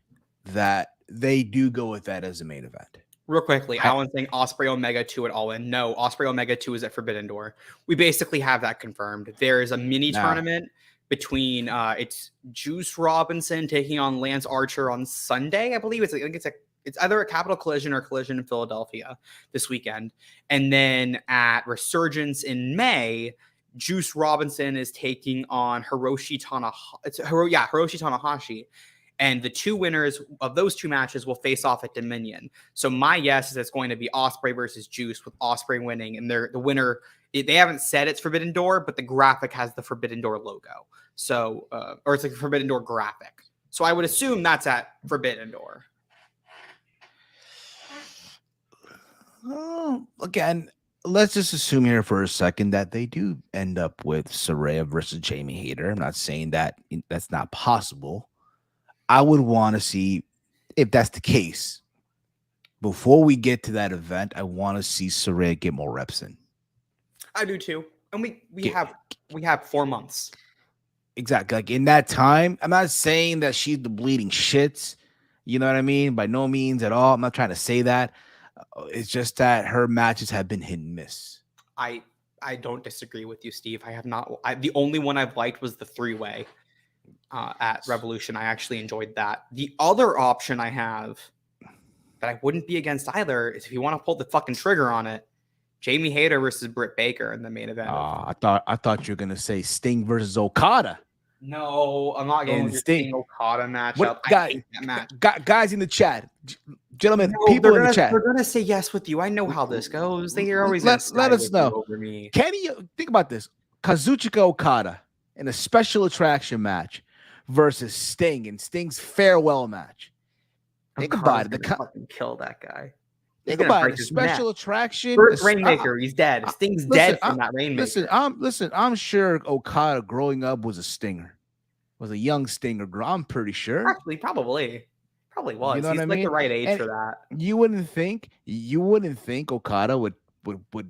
A: that they do go with that as a main event.
B: Real quickly, Alan saying Osprey Omega 2 at All In. No, Osprey Omega 2 is at Forbidden Door. We basically have that confirmed. There is a mini tournament between it's Juice Robinson taking on Lance Archer on Sunday, I believe. It's either a Capital Collision or Collision in Philadelphia this weekend. And then at Resurgence in May, Juice Robinson is taking on Hiroshi Tanahashi. And the two winners of those two matches will face off at Dominion. So my guess is it's going to be Osprey versus Juice, with Osprey winning. And the winner, they haven't said it's Forbidden Door, but the graphic has the Forbidden Door logo. So, or it's like a Forbidden Door graphic. So I would assume that's at Forbidden Door.
A: Again, let's just assume here for a second that they do end up with Saraya versus Jamie Hayter. I'm not saying that that's not possible. I would want to see if that's the case. Before we get to that event, I want to see Saraya get more reps in.
B: I do too. And we have 4 months.
A: Exactly. Like in that time, I'm not saying that she's the bleeding shits. You know what I mean? By no means at all. I'm not trying to say that. It's just that her matches have been hit and miss.
B: I don't disagree with you, Steve. I have not. The only one I've liked was the 3-way. At Revolution. I actually enjoyed that. The other option I have that I wouldn't be against either is if you want to pull the fucking trigger on it, Jamie Hayter versus Britt Baker in the main event.
A: I thought you were gonna say Sting versus Okada.
B: No, I'm not going with your Sting Okada matchup.
A: I hate that match. Guys in the chat, gentlemen, people in the chat,
B: they're gonna say yes with you. I know how this goes. They always
A: let us know.
B: Over me.
A: Kenny, think about this: Kazuchika Okada in a special attraction match versus Sting in Sting's farewell match. Think about it.
B: Fucking kill that guy.
A: Think about it. Special attraction.
B: Rainmaker, he's dead. Sting's dead from that Rainmaker.
A: Listen. I'm sure Okada growing up was a Stinger, was a young Stinger girl. I'm pretty sure.
B: Actually, probably was.
A: You know
B: he's
A: what I
B: like
A: mean?
B: The right age
A: and
B: for that.
A: You wouldn't think Okada would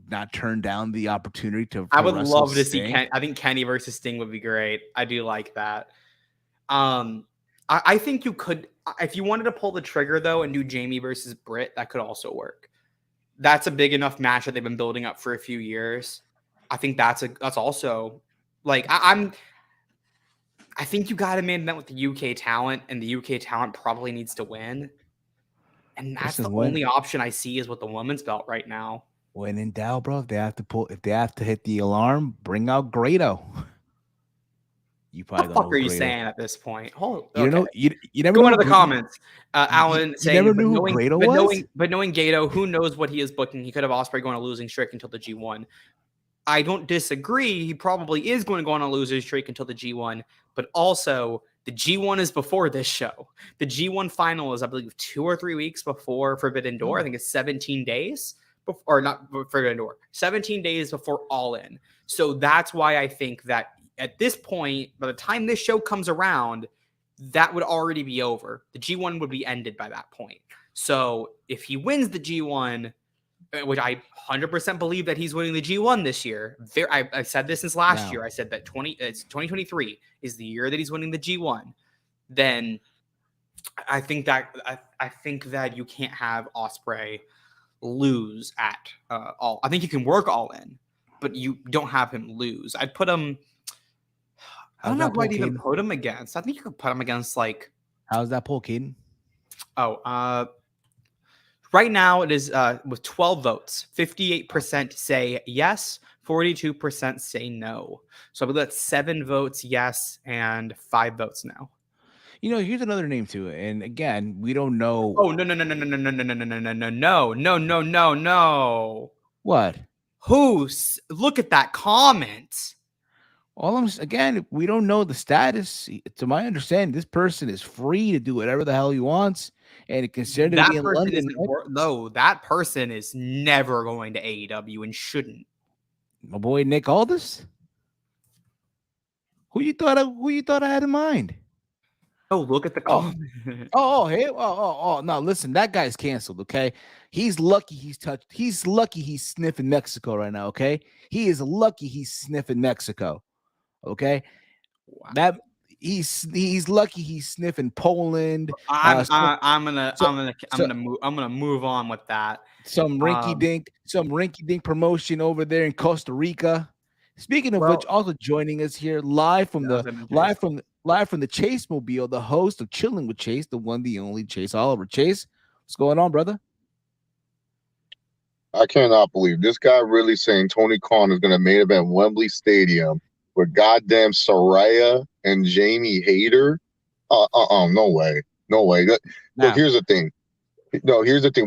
A: not turn down the opportunity to.
B: I would love to see Kenny. I think Kenny versus Sting would be great. I do like that. I think you could, if you wanted to pull the trigger though and do Jamie versus Britt, that could also work. That's a big enough match that they've been building up for a few years. I think that's also like I think you got to main event with the UK talent, and the UK talent probably needs to win. And that's the only option I see is with the women's belt right now.
A: When in doubt, bro, if they have to hit the alarm, bring out Grado. You probably
B: what the fuck are you saying at this point?
A: You never
B: go into the comments. Alan saying,
A: never knew who Grado was?
B: But knowing Gato, who knows what he is booking? He could have Ospreay going on a losing streak until the G1. I don't disagree. He probably is going to go on a losing streak until the G1, but also the G1 is before this show. The G1 final is, I believe, 2 or 3 weeks before Forbidden Door. I think it's 17 days before, or not Forbidden Door, 17 days before All In. So that's why I think that at this point, by the time this show comes around, that would already be over. The G1 would be ended by that point. So if he wins the G1, which I 100% believe that he's winning the G1 this year. I've said this since last year. I said that 2023 is the year that he's winning the G1. Then I think that you can't have Ospreay lose at all. I think you can work All In, but you don't have him lose. I'd put him. I don't know who I'd even put him against. I think you could put him against like.
A: How's that poll, Caden?
B: Right now it is with 12 votes. 58% say yes, 42% say no. So I believe that's 7 votes yes and 5 votes no.
A: You know, here's another name to it, and again, we don't know.
B: Oh no!
A: What?
B: Look at that comment.
A: Again, we don't know the status. To my understanding, this person is free to do whatever the hell he wants, and considered to be in London.
B: No, that person is never going to AEW and shouldn't.
A: My boy Nick Aldis. Who you thought I had in mind?
B: Oh, look at the comment.
A: No, listen, that guy's canceled. Okay, he's lucky he's sniffing Mexico right now. Okay, he is lucky he's sniffing Mexico. Okay, wow. he's lucky he's sniffing Poland.
B: I'm gonna move on with that.
A: Some rinky-dink promotion over there in Costa Rica. Speaking of which, also joining us here live from the Chase Mobile, the host of Chilling with Chase, the one, the only Chase Oliver. Chase, what's going on, brother?
C: I cannot believe this guy really saying Tony Khan is going to main event Wembley Stadium with goddamn Saraya and Jamie Hayter. No way. Look, here's the thing. No, here's the thing.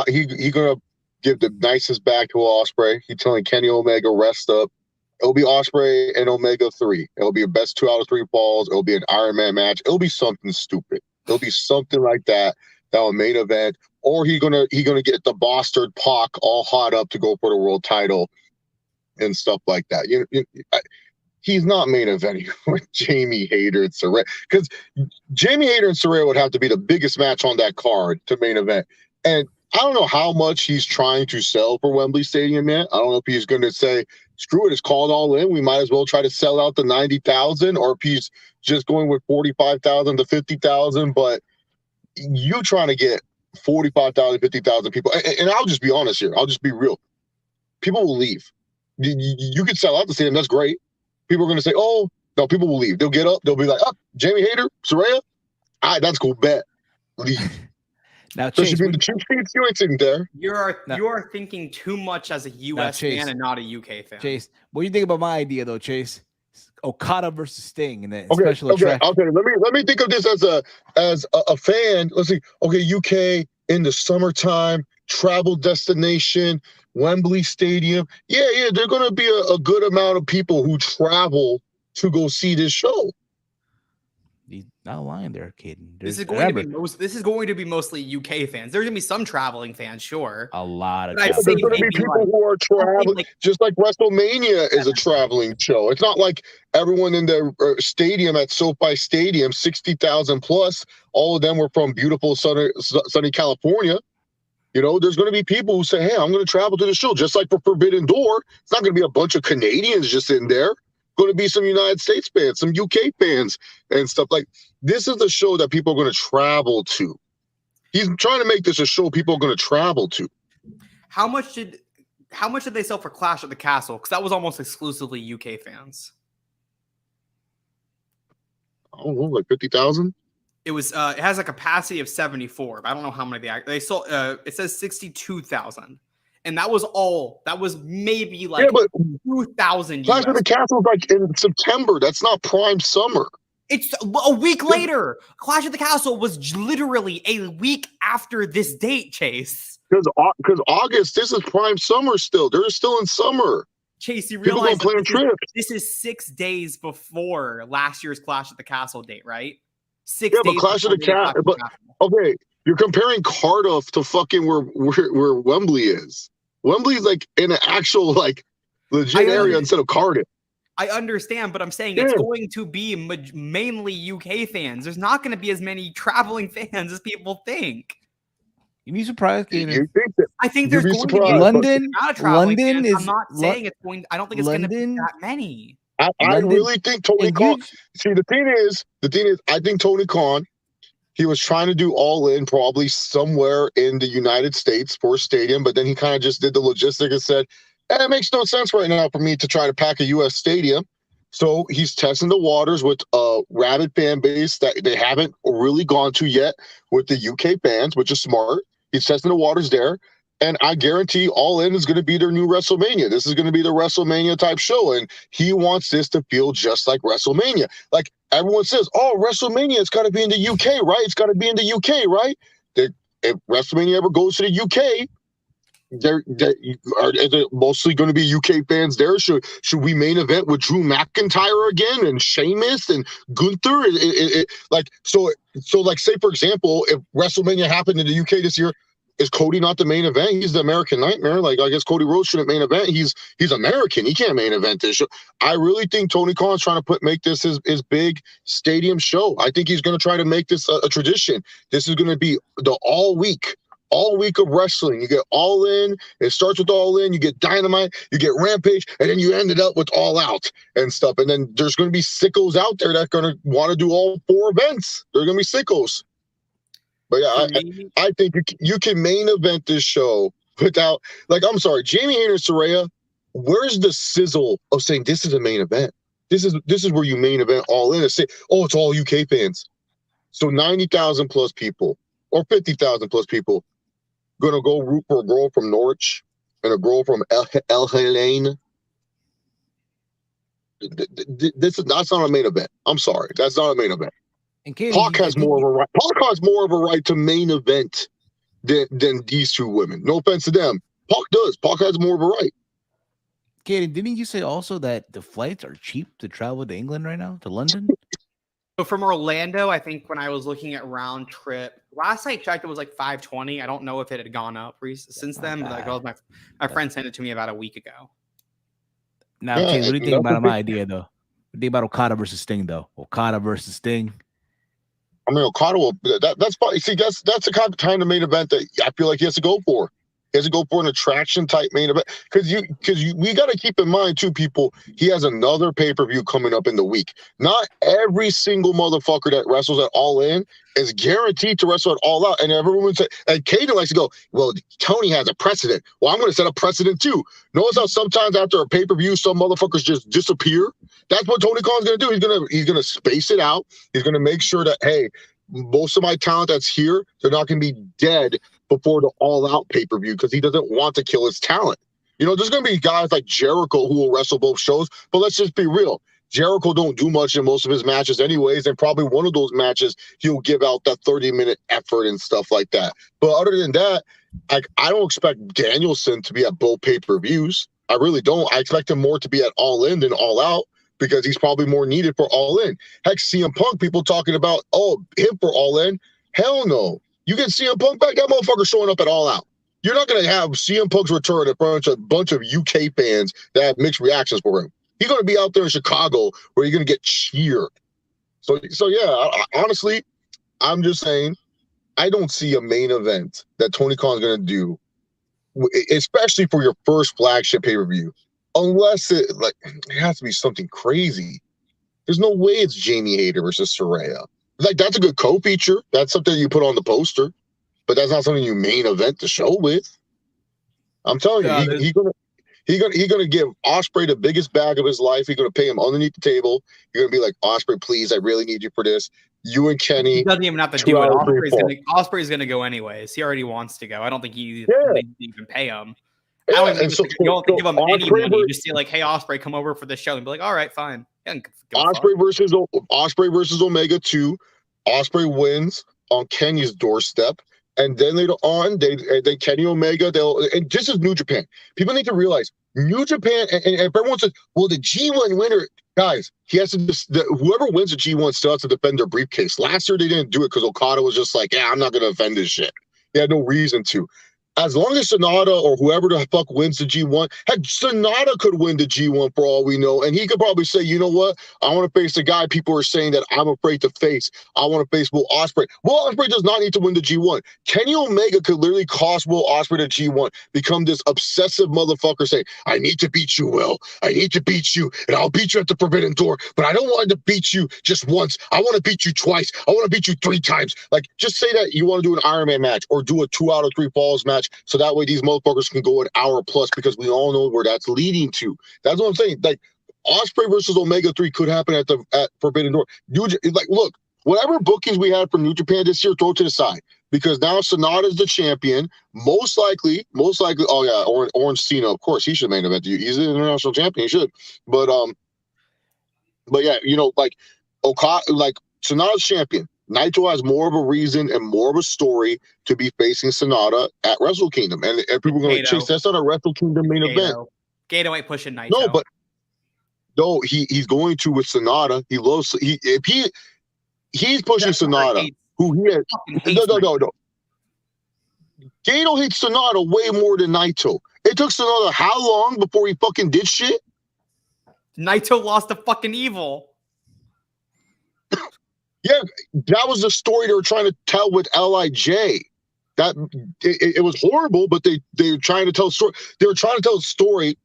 C: He gonna give the nicest back to Ospreay. He's telling Kenny Omega rest up. It'll be Ospreay and Omega 3. It'll be a best 2 out of 3 falls. It'll be an Iron Man match. It'll be something stupid. It'll be something like that will main event. Or he gonna get the bastard Pac all hot up to go for the world title and stuff like that. He's not main eventing with Jamie Hayter and Saraya, because Jamie Hayter and Saraya would have to be the biggest match on that card to main event. And I don't know how much he's trying to sell for Wembley Stadium yet. I don't know if he's going to say, screw it, it's called All In. We might as well try to sell out the 90,000, or if he's just going with 45,000 to 50,000. But you trying to get 45,000, 50,000 people. And I'll just be honest here. I'll just be real. People will leave. You could sell out the stadium. That's great. People are going to say, oh, no, people will leave. They'll get up. They'll be like, Jamie Hayter, Saraya? All right, that's cool. Bet. Leave.
A: Now, Chase,
C: the cheap seats, you ain't sitting there.
B: You are thinking too much as a U.S. fan and not a U.K. fan.
A: Chase, what do you think about my idea, though, Chase? Okada versus Sting in that
C: Okay.
A: attraction.
C: Okay. Let me think of this as a fan. Let's see. Okay, UK in the summertime, travel destination, Wembley Stadium. Yeah, they're going to be a good amount of people who travel to go see this show.
A: He's not lying there, Caden.
B: This is going to be mostly UK fans. There's going to be some traveling fans, sure.
A: A lot of.
C: There's going to be people who are traveling, just like WrestleMania is a traveling show. It's not like everyone in the stadium at SoFi Stadium, 60,000 plus. All of them were from beautiful sunny California. There's going to be people who say, hey, I'm going to travel to the show, just like for Forbidden Door. It's not going to be a bunch of Canadians just in there. Going to be some United States fans, some UK fans and stuff. Like, this is the show that people are going to travel to. He's trying to make this a show people are going to travel to.
B: How much did they sell for Clash at the Castle? Because that was almost exclusively UK fans.
C: I don't know, like 50,000.
B: It was. It has a capacity of 74. But I don't know how many they sold. It says 62,000. And that was all. That was maybe like 2,000.
C: Clash of the Castle is like in September. That's not prime summer.
B: It's a week later. Clash of the Castle was literally a week after this date, Chase.
C: Because August, this is prime summer still. They're still in summer.
B: Chase, you realize this is 6 days before last year's Clash of the Castle date, right? 6 days.
C: But Clash of the Castle. But okay, you're comparing Cardiff to fucking where Wembley is. Wembley's like in an actual like legit area instead of Cardiff.
B: I understand, but I'm saying it's going to be mainly UK fans. There's not going to be as many traveling fans as people think.
A: You'd be surprised.
C: You think that?
B: I think there's going to be
A: London.
B: London is. I'm not saying it's going. I don't think it's going to be that many.
C: I really think Tony Khan. See, the thing is, I think Tony Khan. He was trying to do All In probably somewhere in the United States for a stadium, but then he kind of just did the logistics and said, it makes no sense right now for me to try to pack a U.S. stadium. So he's testing the waters with a rabid fan base that they haven't really gone to yet with the UK fans, which is smart. He's testing the waters there. And I guarantee All In is going to be their new WrestleMania. This is going to be the WrestleMania type show. And he wants this to feel just like WrestleMania. Like everyone says, WrestleMania, it's got to be in the UK, right? It's got to be in the UK, right? If WrestleMania ever goes to the UK, they're mostly going to be UK fans there. Should we main event with Drew McIntyre again and Sheamus and Gunther? So say, for example, if WrestleMania happened in the UK this year, is Cody not the main event? He's the American Nightmare. Like, I guess Cody Rhodes shouldn't main event. He's American. He can't main event this show. I really think Tony Khan's trying to make this his big stadium show. I think he's going to try to make this a tradition. This is going to be the all week all week of wrestling. You get All In. It starts with All In. You get Dynamite. You get Rampage, and then you end it up with All Out and stuff. And then there's going to be sickos out there that are going to want to do all 4 events. There's going to be sickos. But yeah, I think you can main event this show without, like, I'm sorry, Jamie Hayter and Saraya. Where's the sizzle of saying this is a main event? This is where you main event All In and say, oh, it's all UK fans. So 90,000 plus people or 50,000 plus people gonna go root for a girl from Norwich and a girl from El Helene. That's not a main event. I'm sorry, that's not a main event.
A: And Katie,
C: Pac has more of a right. Pac has more of a right to main event than these 2 women. No offense to them. Pac does. Pac has more of a right.
A: Katie, didn't you say also that the flights are cheap to travel to England right now, to London?
B: So from Orlando, I think when I was looking at round trip, last I checked, it was like $520. I don't know if it had gone up since then, but like, my friend sent it to me about a week ago.
A: Now, Katie, what do you think about my idea, though? What do you think about Okada versus Sting, though? Okada versus Sting.
C: I mean, Okada will. That's probably, see, that's the kind of time the main event that I feel like he has to go for. He has to go for an attraction type main event because we got to keep in mind too, people. He has another pay-per-view coming up in the week. Not every single motherfucker that wrestles at All In is guaranteed to wrestle at All Out. And everyone said, and Kaden likes to go, well, Tony has a precedent. Well, I'm going to set a precedent too. Notice how sometimes after a pay-per-view, some motherfuckers just disappear. That's what Tony Khan's going to do. He's going to space it out. He's going to make sure that, hey, most of my talent that's here, they're not going to be dead before the all-out pay-per-view because he doesn't want to kill his talent. You know, there's going to be guys like Jericho who will wrestle both shows, but let's just be real. Jericho don't do much in most of his matches anyways, and probably one of those matches he'll give out that 30-minute effort and stuff like that. But other than that, I don't expect Danielson to be at both pay-per-views. I really don't. I expect him more to be at All In than All Out because he's probably more needed for All In. Heck, CM Punk, people talking about, oh, him for All In. Hell no. You get CM Punk back, that motherfucker showing up at All Out. You're not going to have CM Punk's return in front of a bunch of UK fans that have mixed reactions for him. He's going to be out there in Chicago where you're going to get cheered. So yeah, honestly, I'm just saying, I don't see a main event that Tony Khan's going to do, especially for your first flagship pay-per-view, unless it has to be something crazy. There's no way it's Jamie Hayter versus Saraya. Like, that's a good co-feature. That's something you put on the poster, but that's not something you main event the show with. I'm telling you, he's gonna give Ospreay the biggest bag of his life. He's gonna pay him underneath the table. You're gonna be like, Ospreay, please, I really need you for this. You and Kenny.
B: He doesn't even have to do it. Ospreay's gonna go anyways. He already wants to go. I don't think he even pay him. You don't give him any money. Just say like, hey, Ospreay, come over for the show, and be like, all right, fine.
C: Ospreay versus Omega 2. Ospreay wins on Kenny's doorstep, and then later on, they Kenny Omega. And this is New Japan. People need to realize New Japan, and everyone says, well, the G1 winner, guys, he has to. Whoever wins the G1 still has to defend their briefcase. Last year they didn't do it because Okada was just like, yeah, I'm not going to defend this shit. He had no reason to. As long as Sonata or whoever the fuck wins the G1, heck, Sonata could win the G1 for all we know. And he could probably say, you know what? I want to face a guy people are saying that I'm afraid to face. I want to face Will Ospreay. Will Ospreay does not need to win the G1. Kenny Omega could literally cost Will Ospreay the G1, become this obsessive motherfucker saying, I need to beat you, Will. I need to beat you, and I'll beat you at the Forbidden Door, but I don't want to beat you just once. I want to beat you twice. I want to beat you 3 times. Like, just say that you want to do an Iron Man match or do a 2 out of 3 falls match. So that way these motherfuckers can go an hour plus because we all know where that's leading to. That's what I'm saying. Like, Ospreay versus Omega 3 could happen at Forbidden Door. Like, look, whatever bookings we had from New Japan this year, throw it to the side. Because now Sonata's the champion. Most likely, oh yeah, Orange Cena, of course, he should main event. He's the international champion, he should. But yeah, you know, like Okada, like Sonata's champion. Naito has more of a reason and more of a story to be facing Sonata at Wrestle Kingdom. And people are going to chase. That's not a Wrestle Kingdom main event.
B: Gato ain't pushing Naito.
C: No, but no, he's going to with Sonata. He loves he's pushing Sonata. Who he has? No. Gato hates Sonata way more than Naito. It took Sonata how long before he fucking did shit?
B: Naito lost to fucking Evil.
C: Yeah, that was the story they were trying to tell with LIJ. that it was horrible, but they were trying to tell a story. They were trying to tell a story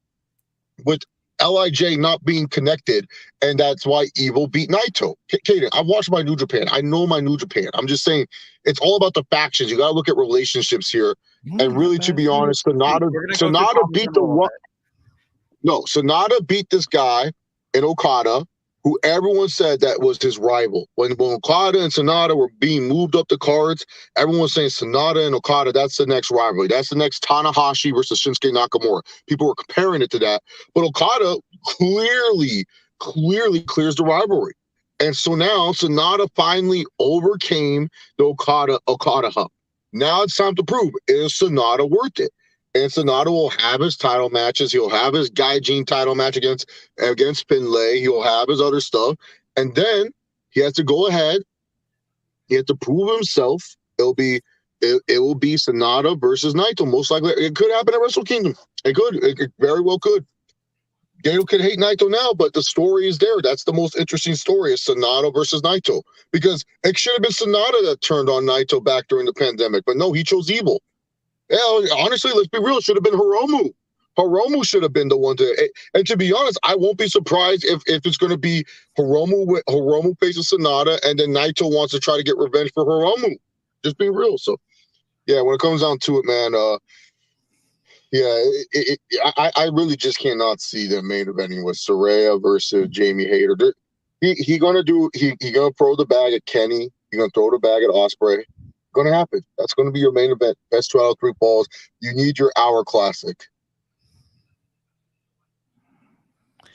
C: with LIJ not being connected, and that's why Evil beat Naito. Kaden, I've watched my New Japan. I know my New Japan. I'm just saying it's all about the factions. You got to look at relationships here. And really, to be honest, Sonata beat the one. No, Sonata beat this guy in Okada, who everyone said that was his rival. When Okada and Sonata were being moved up the cards, everyone was saying Sonata and Okada, that's the next rivalry. That's the next Tanahashi versus Shinsuke Nakamura. People were comparing it to that. But Okada clearly clears the rivalry. And so now Sonata finally overcame the Okada hump. Now it's time to prove, is Sonata worth it? And Sonata will have his title matches. He'll have his Gaijin title match against Finlay. He'll have his other stuff. And then he has to go ahead. He has to prove himself. It will be Sonata versus Naito. Most likely, it could happen at Wrestle Kingdom. It could. It very well could. Gato could hate Naito now, but the story is there. That's the most interesting story, is Sonata versus Naito. Because it should have been Sonata that turned on Naito back during the pandemic. But no, he chose Evil. Yeah, honestly, let's be real. It should have been Hiromu. Hiromu should have been the one to. And to be honest, I won't be surprised if it's going to be Hiromu faces Sonata, and then Naito wants to try to get revenge for Hiromu. Just being real. So, yeah, when it comes down to it, man, I really just cannot see them main eventing with Saraya versus Jamie Hayter. He gonna throw the bag at Kenny. He gonna throw the bag at Ospreay. Going to happen. That's going to be your main event. Best 2 out of 3 falls. You need your hour classic.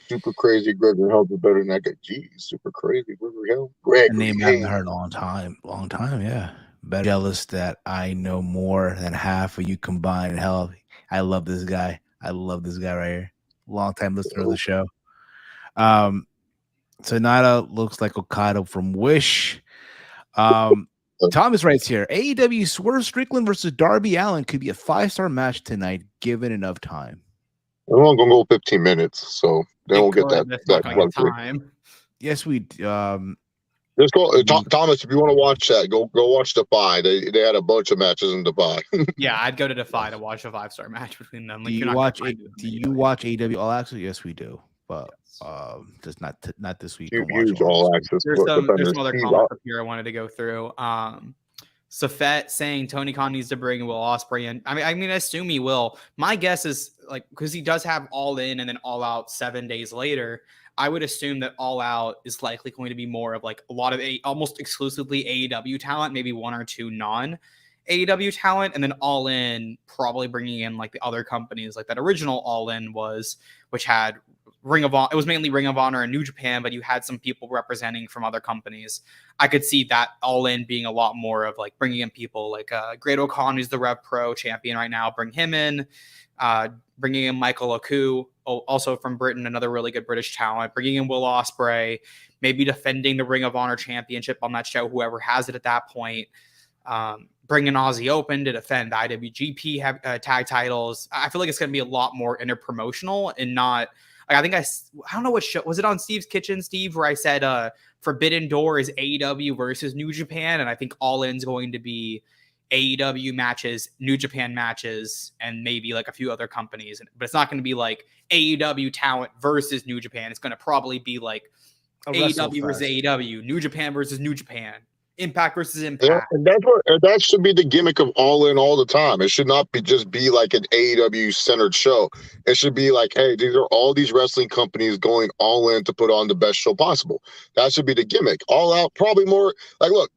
C: Super crazy. Gregory Hell's better than that guy. Jeez, super crazy. Gregory Hell.
A: The name I haven't heard in a long time. Yeah. Better jealous that I know more than half of you combined. Hell, I love this guy. I love this guy right here. Long time listener of the show. Sonata looks like Okada from Wish. Thomas writes here, AEW Swerve Strickland versus Darby Allin could be a 5-star match tonight, given enough time.
C: We're only going to go 15 minutes, so they won't get that
B: time.
A: Yes, we.
C: Let's go, Thomas. If you want to watch that, go watch Defy. They had a bunch of matches in Defy.
B: Yeah, I'd go to Defy to watch a 5-star match between them.
A: Like, do you watch AEW All Access? Yes, we do, but just not this week.
C: Huge All Access.
B: There's some other comments up here I wanted to go through. Safet saying Tony Khan needs to bring Will Ospreay in. I mean, I assume he will. My guess is, like, because he does have All In and then All Out 7 days later, I would assume that All Out is likely going to be more of like a lot of almost exclusively AEW talent, maybe 1 or 2 non-AEW talent, and then All In probably bringing in like the other companies like that original All In was, which had Ring of Honor. It was mainly Ring of Honor and New Japan, but you had some people representing from other companies. I could see that All In being a lot more of like bringing in people like Great O'Con, who's the Rev Pro champion right now, bring him in, bringing in Michael Oku, also from Britain, another really good British talent, bringing in Will Ospreay, maybe defending the Ring of Honor championship on that show, whoever has it at that point, bringing Aussie Open to defend the IWGP tag titles. I feel like it's going to be a lot more interpromotional and not, like, I don't know what show, was it on Steve's Kitchen, Steve, where I said Forbidden Door is AEW versus New Japan, and I think All In's going to be AEW matches, New Japan matches, and maybe like a few other companies. But it's not going to be like AEW talent versus New Japan. It's going to probably be like AEW versus AEW, New Japan versus New Japan, Impact versus Impact.
C: Yeah, and that should be the gimmick of All In all the time. It should not be like an AEW centered show. It should be like, hey, these are all these wrestling companies going all in to put on the best show possible. That should be the gimmick. All Out, probably more like, look,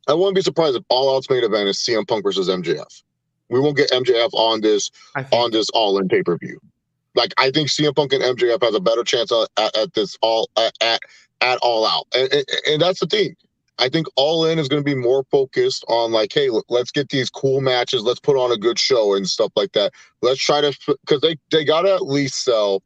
C: I wouldn't be surprised if All Out's main event is CM Punk versus MJF. We won't get MJF on this All In pay-per-view. Like, I think CM Punk and MJF has a better chance at this All Out, and that's the thing. I think All In is going to be more focused on like, hey, look, let's get these cool matches, let's put on a good show and stuff like that. Let's try to, because they got to at least sell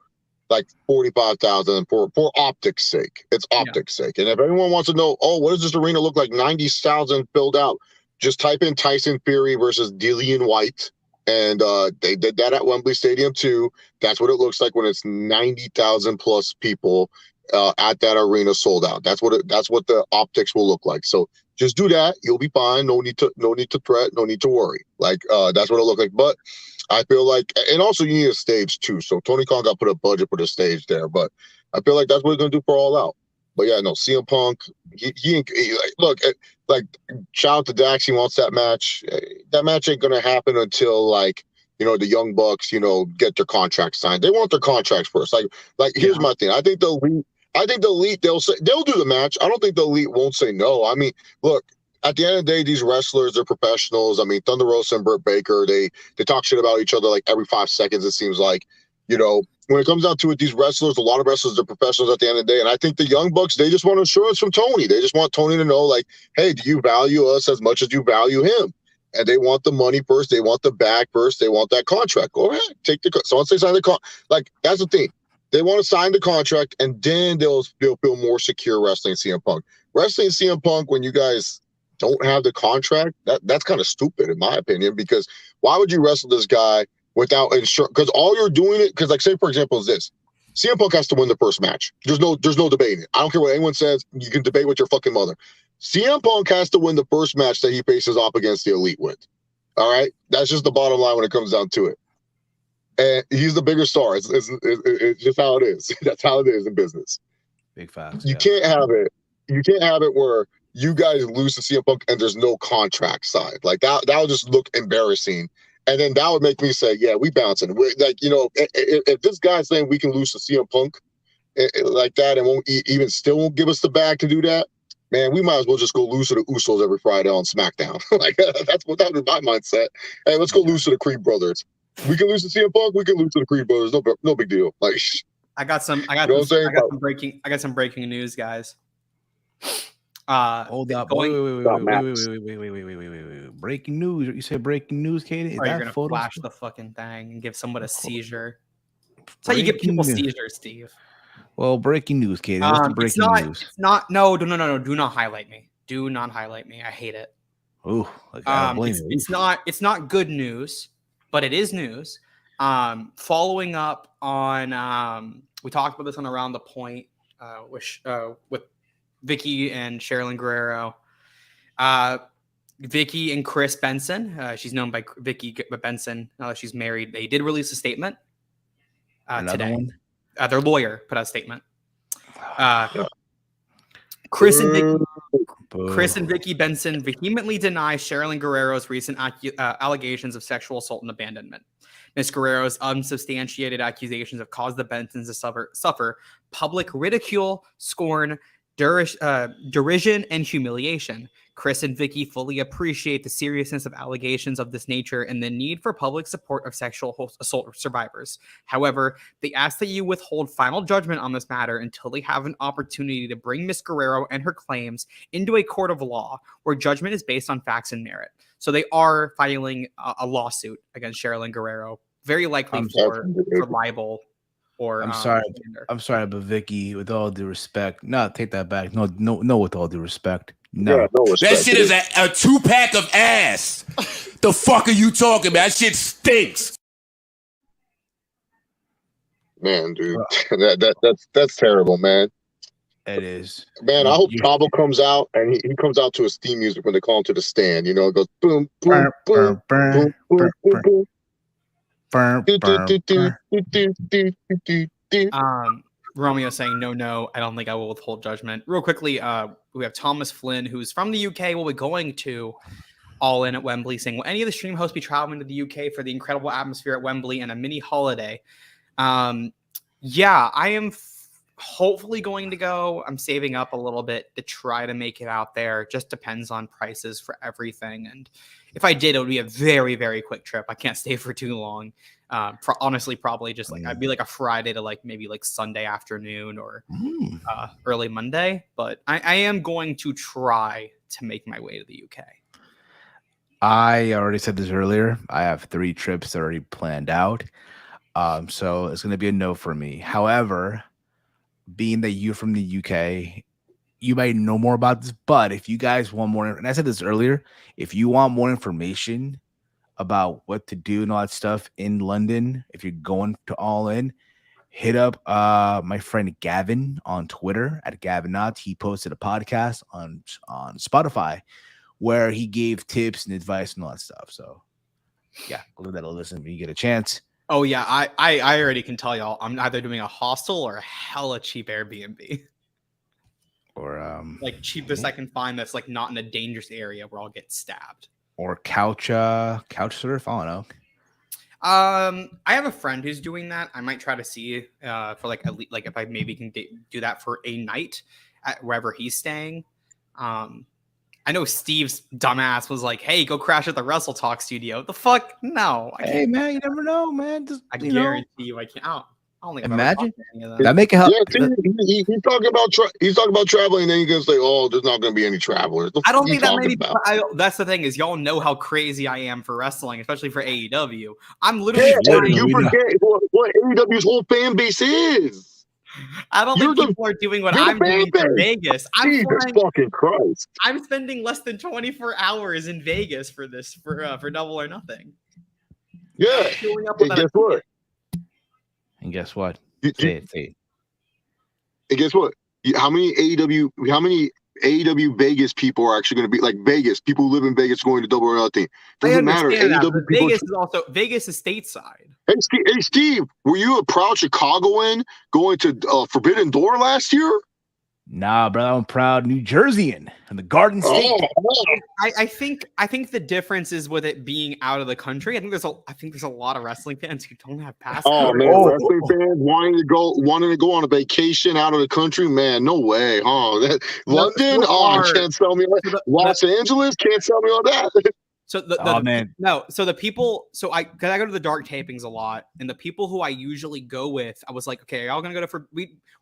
C: like 45,000 for optics sake. It's optics sake. And if anyone wants to know, what does this arena look like? 90,000 filled out. Just type in Tyson Fury versus Dillian White. And they did that at Wembley Stadium too. That's what it looks like when it's 90,000 plus people at that arena sold out. That's what the optics will look like. So Just do that. You'll be fine. No need to threat. No need to worry. Like that's what it looked like. But I feel like, and also you need a stage too. So Tony Khan got put a budget for the stage there, but I feel like that's what he's gonna do for All Out. But yeah, no, CM Punk. He look like shout out to Dax. He wants that match. That match ain't gonna happen until like the Young Bucks get their contract signed. They want their contracts first. Like here's my thing. I think the Elite they'll do the match. I don't think the Elite won't say no. I mean, look, at the end of the day, these wrestlers are professionals. I mean, Thunder Rosa and Britt Baker, they talk shit about each other like every 5 seconds. It seems like, when it comes down to it, these wrestlers, a lot of wrestlers are professionals at the end of the day. And I think the Young Bucks, they just want assurance from Tony. They just want Tony to know, like, hey, do you value us as much as you value him? And they want the money first. They want the bag first. They want that contract. Go ahead, take the. So once they sign the contract, like that's the thing. They want to sign the contract, and then they'll feel more secure wrestling CM Punk. Wrestling CM Punk when you guys don't have the contract, that's kind of stupid in my opinion, because why would you wrestle this guy without insurance? Because all you're doing it, because like say for example is this, CM Punk has to win the first match. There's no debating it. I don't care what anyone says. You can debate with your fucking mother. CM Punk has to win the first match that he faces off against the Elite with. All right, that's just the bottom line when it comes down to it. And he's the bigger star. It's just how it is. That's how it is in business.
A: Big facts.
C: You can't have it. You can't have it where you guys lose to CM Punk and there's no contract signed. Like that would just look embarrassing. And then that would make me say, yeah, we bouncing. If this guy's saying we can lose to CM Punk like that and won't give us the bag to do that, man, we might as well just go lose to the Usos every Friday on SmackDown. Like that was my mindset. Hey, let's go lose to the Creed brothers. We can lose to CM Punk. We can lose to the Creed brothers. No big deal. Like
B: I got some breaking news, guys.
A: Hold up. Wait. Breaking news. You said breaking news, Katie?
B: You're going to flash the fucking thing and give someone a seizure. That's how you give people seizures, Steve.
A: Well, breaking news, Katie. What's the breaking news?
B: It's not. No. Do not highlight me. Do not highlight me. I hate it.
A: Ooh.
B: It's not good news, but it is news. Following up on, we talked about this on Around the Point with Vicky and Sherilyn Guerrero. Vicky and Chris Benson, she's known by Vicky Benson. Now that she's married, they did release a statement today. Their lawyer put out a statement. Chris and Vicky Benson vehemently deny Sherilyn Guerrero's recent allegations of sexual assault and abandonment. Ms. Guerrero's unsubstantiated accusations have caused the Bensons to suffer public ridicule, scorn, derision, and humiliation. Chris and Vicky fully appreciate the seriousness of allegations of this nature and the need for public support of sexual assault survivors. However, they ask that you withhold final judgment on this matter until they have an opportunity to bring Ms. Guerrero and her claims into a court of law where judgment is based on facts and merit. So they are filing a lawsuit against Sherilyn Guerrero, very likely for libel. Or
A: I'm sorry, but Vicky, with all due respect, take that back. No, with all due respect. No.
C: Yeah, no respect.
D: That shit is a 2-pack of ass. The fuck are you talking about? That shit stinks.
C: Man, dude, that's terrible, man.
A: It is.
C: Man, I hope Cabo comes out and he comes out to his theme music when they call him to the stand. It goes boom, boom, boom, boom, boom, boom, boom.
B: Romeo saying no, I don't think I will withhold judgment. Real quickly, we have Thomas Flynn, who's from the UK, will be going to All In at Wembley, saying, will any of the stream hosts be traveling to the UK for the incredible atmosphere at Wembley and a mini holiday? Yeah, I am hopefully going to go. I'm saving up a little bit to try to make it out there. Just depends on prices for everything. And if I did, it would be a very, very quick trip. I can't stay for too long. Honestly, probably just I'd be like a Friday to maybe Sunday afternoon or early Monday. But I am going to try to make my way to the UK.
A: I already said this earlier. I have 3 trips already planned out. So it's going to be a no for me. However, being that you're from the UK, you might know more about this, but if you guys want more, and I said this earlier, if you want more information about what to do and all that stuff in London, if you're going to All In, hit up my friend Gavin on Twitter at Gavinot. He posted a podcast on Spotify where he gave tips and advice and all that stuff. So yeah, go give that a listen when you get a chance.
B: Oh yeah, I already can tell y'all I'm either doing a hostel or a hella cheap Airbnb.
A: Or
B: like cheapest I can find that's like not in a dangerous area where I'll get stabbed.
A: Or couch surf. I don't know.
B: I have a friend who's doing that. I might try to see for like if I maybe can do that for a night at wherever he's staying. I know Steve's dumbass was like, "Hey, go crash at the Wrestle Talk studio." The fuck? No.
A: Hey man, you never know, man. Just,
B: I guarantee you, I can't. I don't think
A: imagine
B: any of that.
A: That make it help.
C: Yeah, he's talking about traveling, and then you're gonna say, "Oh, there's not gonna be any travelers."
B: I don't think that many. That's the thing is, y'all know how crazy I am for wrestling, especially for AEW. I'm literally.
C: You forget what AEW's whole fan base is.
B: I don't think people are doing what I'm doing for Vegas.
C: Jesus fucking Christ!
B: I'm spending less than 24 hours in Vegas for this for Double or Nothing.
C: Yeah. And guess what?
A: And guess what?
C: Say
A: it.
C: And guess what? How many AEW Vegas people are actually going to be like Vegas? People who live in Vegas going to Double or Nothing. Doesn't matter.
B: AEW Vegas is stateside.
C: Hey, Steve, were you a proud Chicagoan going to Forbidden Door last year?
A: Nah, bro, I'm proud New Jerseyan and the Garden State.
B: I think the difference is with it being out of the country. I think there's a lot of wrestling fans who don't have passports.
C: Oh man, wrestling fans wanting to go on a vacation out of the country, man, no way, huh? London, can't sell me. Los Angeles, can't sell me on that.
B: So the people, because I go to the dark tapings a lot, and the people who I usually go with, I was like, okay, are y'all gonna go to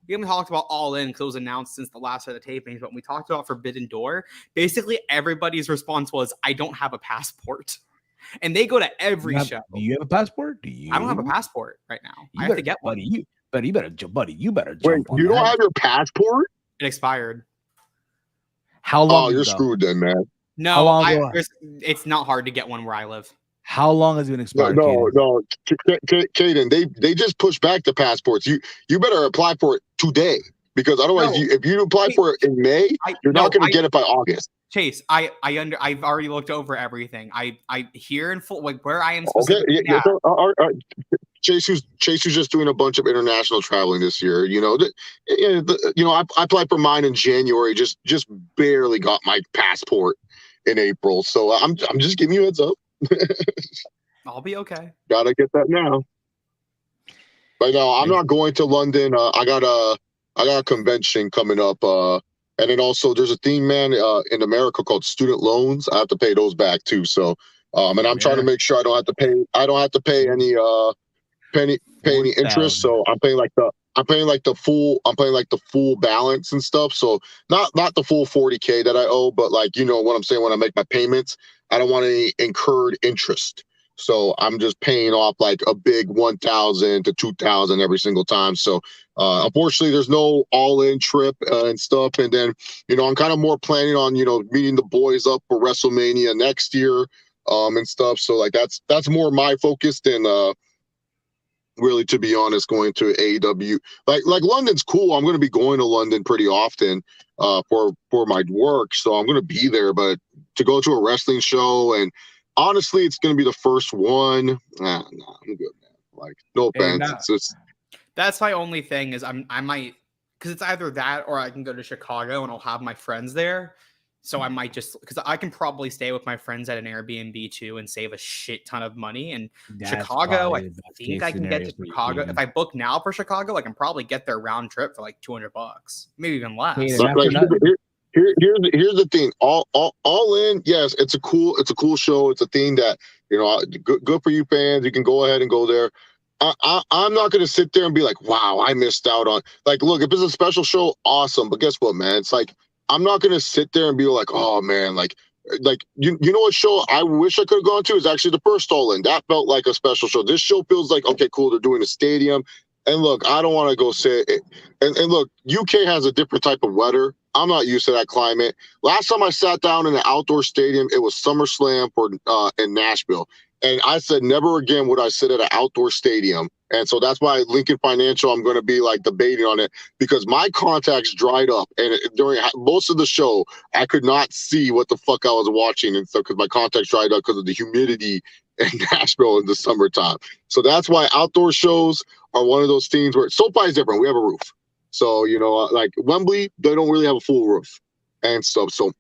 B: we haven't talked about All In because it was announced since the last set of tapings, but when we talked about Forbidden Door, basically everybody's response was, I don't have a passport. And they go to every show.
A: Do you have a passport? Do you?
B: I don't have a passport right now. I have to get one.
A: You better jump.
C: Wait, you
A: don't
C: have your passport?
B: It expired.
A: How long?
C: Oh, you're screwed then, man.
B: No, it's not hard to get one where I live.
A: How long has it been expired?
C: No, Caden, they just pushed back the passports. You better apply for it today because otherwise, if you apply for it in May, you're not going to get it by August.
B: Chase, I've already looked over everything. I here in full like where I am.
C: Okay, Chase, who's just doing a bunch of international traveling this year. I applied for mine in January. Just barely got my passport in April, so I'm just giving you a heads up.
B: I'll be okay.
C: Gotta get that now. But no, I'm not going to London. I got a convention coming up. And then also there's a theme, man, in America called student loans. I have to pay those back too. So, and I'm trying to make sure I don't have to pay any any interest. So I'm paying like the full balance and stuff. So not the full $40K that I owe, but like, you know what I'm saying? When I make my payments, I don't want any incurred interest. So I'm just paying off like a big $1,000 to $2,000 every single time. So unfortunately, there's no all-in trip and stuff. And then, I'm kind of more planning on, meeting the boys up for WrestleMania next year and stuff. So like that's more my focus than really, to be honest, going to AEW. Like London's cool. I'm going to be going to London pretty often for my work. So I'm going to be there. But to go to a wrestling show and honestly, it's going to be the first one. Nah, I'm good, man. Like, no offense. It's just
B: that's my only thing is I might, because it's either that or I can go to Chicago and I'll have my friends there. So I might just, because I can probably stay with my friends at an Airbnb too and save a shit ton of money. And Chicago, I think I can get to Chicago. If I book now for Chicago, I can probably get their round trip for like $200, maybe even less.
C: Here's the thing. All in, yes, it's a cool show. It's a thing that, good for you fans. You can go ahead and go there. I'm not going to sit there and be like, wow, I missed out on, like, look, if it's a special show, awesome. But guess what, man? It's like, I'm not going to sit there and be like, oh man, like you know what show I wish I could have gone to is actually the first All In. That felt like a special show. This show feels like, okay, cool. They're doing a stadium. And look, I don't want to go sit and look, UK has a different type of weather. I'm not used to that climate. Last time I sat down in an outdoor stadium, it was SummerSlam in Nashville. And I said, never again would I sit at an outdoor stadium And so that's why Lincoln Financial, I'm going to be like debating on it because my contacts dried up. And during most of the show, I could not see what the fuck I was watching and stuff because my contacts dried up because of the humidity in Nashville in the summertime. So that's why outdoor shows are one of those things where SoFi is different. We have a roof. So, you know, like Wembley, they don't really have a full roof and stuff. So,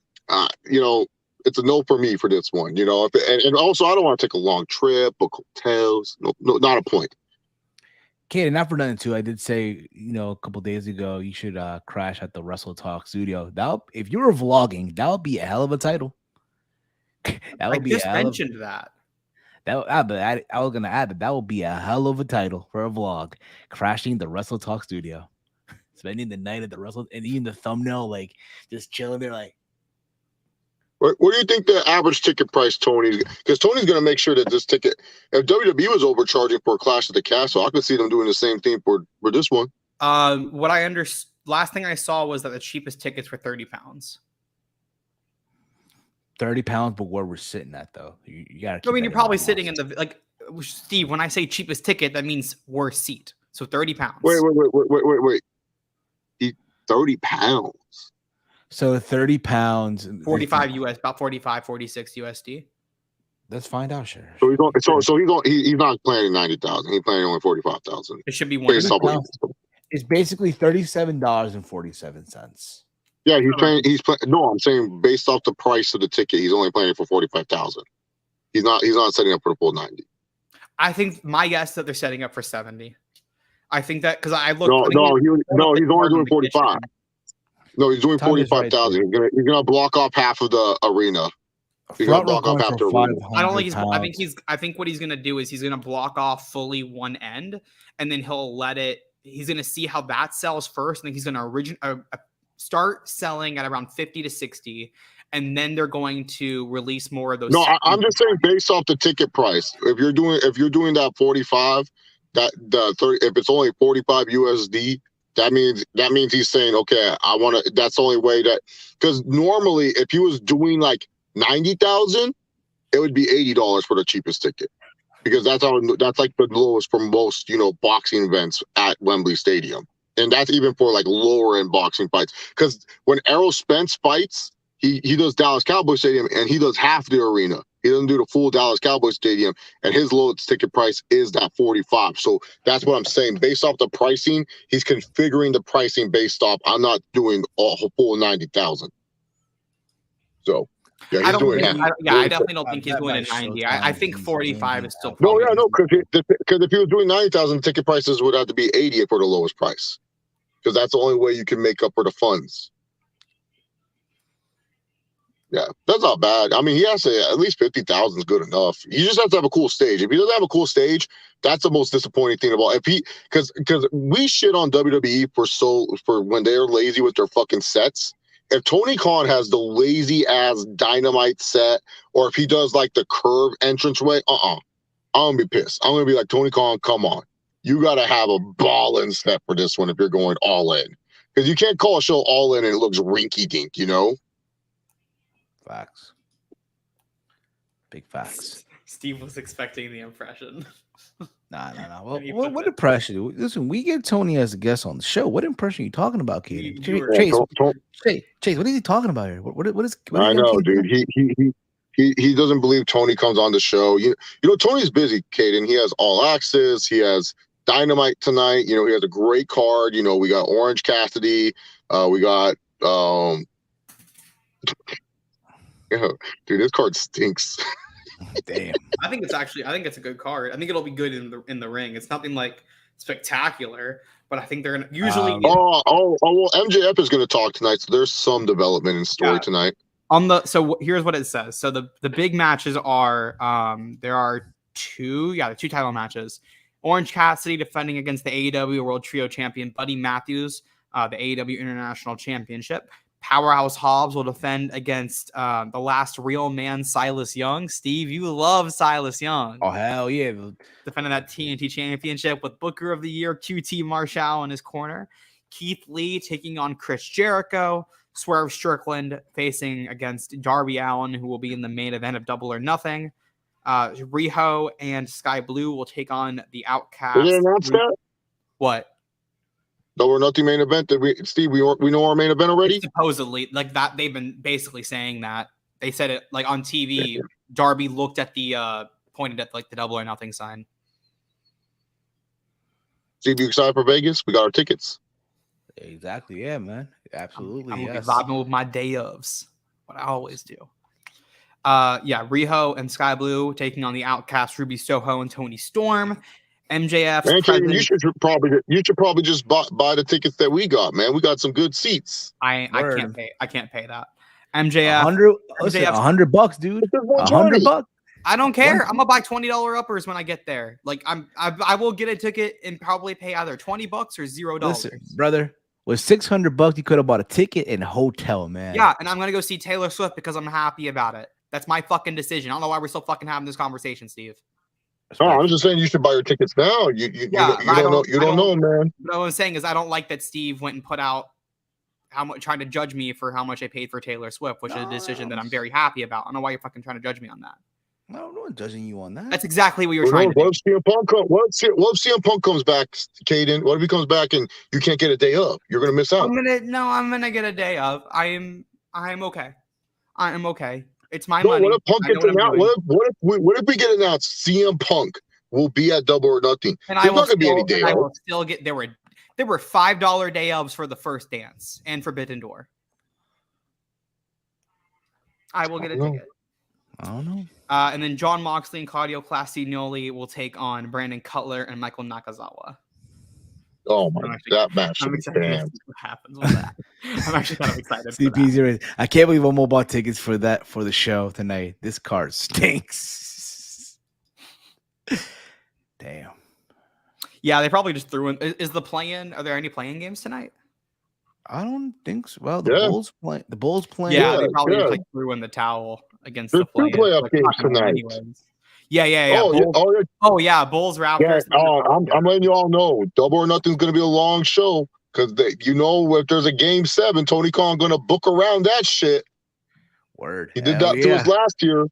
C: you know, it's a no for me for this one, you know. And also, I don't want to take a long trip, book hotels. No, not a point.
A: Kate, not for nothing too. I did say, you know, a couple days ago, you should crash at the Wrestle Talk studio. If you were vlogging, that would be a hell of a title.
B: That would be just mentioned that.
A: I was gonna add that would be a hell of a title for a vlog. Crashing the Wrestle Talk studio, spending the night at the Wrestle, and even the thumbnail, like just chilling there, like.
C: What do you think the average ticket price, Tony? Because Tony's going to make sure that this ticket, if WWE was overcharging for a Clash at the Castle, I could see them doing the same thing for this one.
B: Last thing I saw was that the cheapest tickets were £30.
A: £30, but where we're sitting at though, you got to.
B: I mean, you're probably sitting in the like, Steve. When I say cheapest ticket, that means worst seat. So £30.
C: Wait. £30.
A: So 30 pounds,
B: 45 US, about 45, 46 USD.
A: Let's find out, sure.
C: So he's not planning 90,000. He's planning only 45,000.
B: It should be one.
A: It's basically $37.47.
C: Yeah, he's playing. No, I'm saying based off the price of the ticket, he's only planning for 45,000. He's not setting up for the full 90.
B: I think my guess is that they're setting up for 70. I think that because I looked.
C: He's only doing 45. No, he's doing 45,000. He's gonna block off half of the arena. He's gonna block off half the arena.
B: I don't think I think what he's gonna do is he's gonna block off fully one end, and then he'll let it. He's gonna see how that sells first, and then he's gonna start selling at around 50 to 60, and then they're going to release more of those.
C: No, I'm just saying based off the ticket price. If you're doing that 45, that the 30, if it's only 45 USD. That means he's saying, okay, I want to. That's the only way that, because normally if he was doing like 90,000, it would be $80 for the cheapest ticket, because that's like the lowest for most boxing events at Wembley Stadium, and that's even for like lower end boxing fights. Because when Errol Spence fights, he does Dallas Cowboy Stadium and he does half the arena. He doesn't do the full Dallas Cowboy Stadium, and his lowest ticket price is that 45. So that's what I'm saying. Based off the pricing, he's configuring the pricing based off. I'm not doing a full 90,000. So yeah, he's doing half.
B: I definitely don't think he's doing a 90. I think 45 is still.
C: No, because if he was doing 90,000, ticket prices would have to be 80 for the lowest price, because that's the only way you can make up for the funds. Yeah, that's not bad. I mean, he has to at least 50,000 is good enough. He just has to have a cool stage. If he doesn't have a cool stage, that's the most disappointing thing about because we shit on WWE for when they're lazy with their fucking sets. If Tony Khan has the lazy ass Dynamite set, or if he does like the curve entranceway, I'm gonna be pissed. I'm gonna be like, Tony Khan, come on, you gotta have a ballin' set for this one if you're going all in, because you can't call a show all in and it looks rinky dink,
A: Facts. Big facts.
B: Steve was expecting the impression.
A: Nah. Well, what impression? Listen, we get Tony as a guest on the show. What impression are you talking about, Katie? Chase, what is he talking about here? What is?
C: I know, dude. He doesn't believe Tony comes on the show. You know, Tony's busy, Kaden. He has All Access. He has Dynamite tonight. He has a great card. We got Orange Cassidy. We got Yeah, dude, this card stinks.
A: Damn.
B: I think it's a good card. I think it'll be good in the ring. It's nothing like spectacular, but I think they're gonna usually.
C: Well, MJF is gonna talk tonight, so there's some development in story tonight.
B: So here's what it says. So the big matches are there are two title matches. Orange Cassidy defending against the AEW World Trio Champion Buddy Matthews, the AEW International Championship. Powerhouse Hobbs will defend against the last real man, Silas Young. Steve, you love Silas Young.
A: Oh, hell yeah.
B: Defending that TNT Championship with Booker of the Year, QT Marshall in his corner. Keith Lee taking on Chris Jericho. Swerve Strickland facing against Darby Allin, who will be in the main event of Double or Nothing. Riho and Sky Blue will take on the
C: Did
B: Outcasts.
C: they announce that?
B: What?
C: Double or Nothing main event. Steve, we know our main event already?
B: It's supposedly like that. They've been basically saying that. They said it like on TV. Darby looked at the pointed at like the Double or Nothing sign.
C: Steve, you excited for Vegas? We got our tickets.
A: Exactly. Yeah, man. Absolutely.
B: I'm gonna
A: Yes.
B: be vibing with my day ofs. What I always do. Yeah, Riho and Sky Blue taking on the Outcasts, Ruby Soho and Tony Storm. MJF's
C: Man,
B: president.
C: you should probably just buy the tickets that we got, man. We got some good seats.
B: I
A: Word.
B: can't pay. I can't pay that. MJF.
A: 100 bucks, dude.
C: It's just
A: 100 bucks.
B: I don't care. I'm gonna buy $20 uppers when I get there. Like I will get a ticket and probably pay either $20 or $0.
A: Listen, brother, with 600 bucks, you could have bought a ticket and hotel, man.
B: Yeah, and I'm gonna go see Taylor Swift because I'm happy about it. That's my fucking decision. I don't know why we're still fucking having this conversation, Steve.
C: No, I'm just saying you should buy your tickets now. You don't know, man.
B: What I'm saying is I don't like that Steve went and put out how much trying to judge me for how much I paid for Taylor Swift, which is a decision that I'm very happy about. I don't know why you're fucking trying to judge me on that.
A: No one's judging you on that.
B: That's exactly what you were trying to do.
C: What if CM Punk comes back, Caden? What if he comes back and you can't get a day up? You're gonna miss out.
B: I'm gonna get a day of. I'm okay. I am okay. It's my
C: No,
B: money.
C: what if Punk gets announced? What if we get announced? CM Punk will be at Double or Nothing.
B: And
C: There's not gonna be any day
B: I
C: up.
B: will still get. There were $5 day ofs for the first dance and Forbidden Door. I will get a ticket.
A: I don't know.
B: And then John Moxley and Claudio Castagnoli will take on Brandon Cutler and Michael Nakazawa.
C: Oh my, that match!
B: I'm excited to see what happens with that. I'm actually kind of excited.
A: CP0. I can't believe I'm bought tickets for the show tonight. This card stinks. Damn.
B: Yeah, they probably just threw in. Is the play-in? Are there any play-in games tonight?
A: I don't think so. Well, the Bulls playing.
B: Yeah, they probably just like threw in the towel against
C: There's
B: the play-in.
C: two playoff
B: Like,
C: games tonight.
B: anyways. Yeah.
C: Yeah.
B: Bulls Raptors.
C: I'm letting you all know, Double or Nothing's going to be a long show because if there's a game 7, Tony Khan going to book around that shit.
A: Word.
C: He did that to us last year,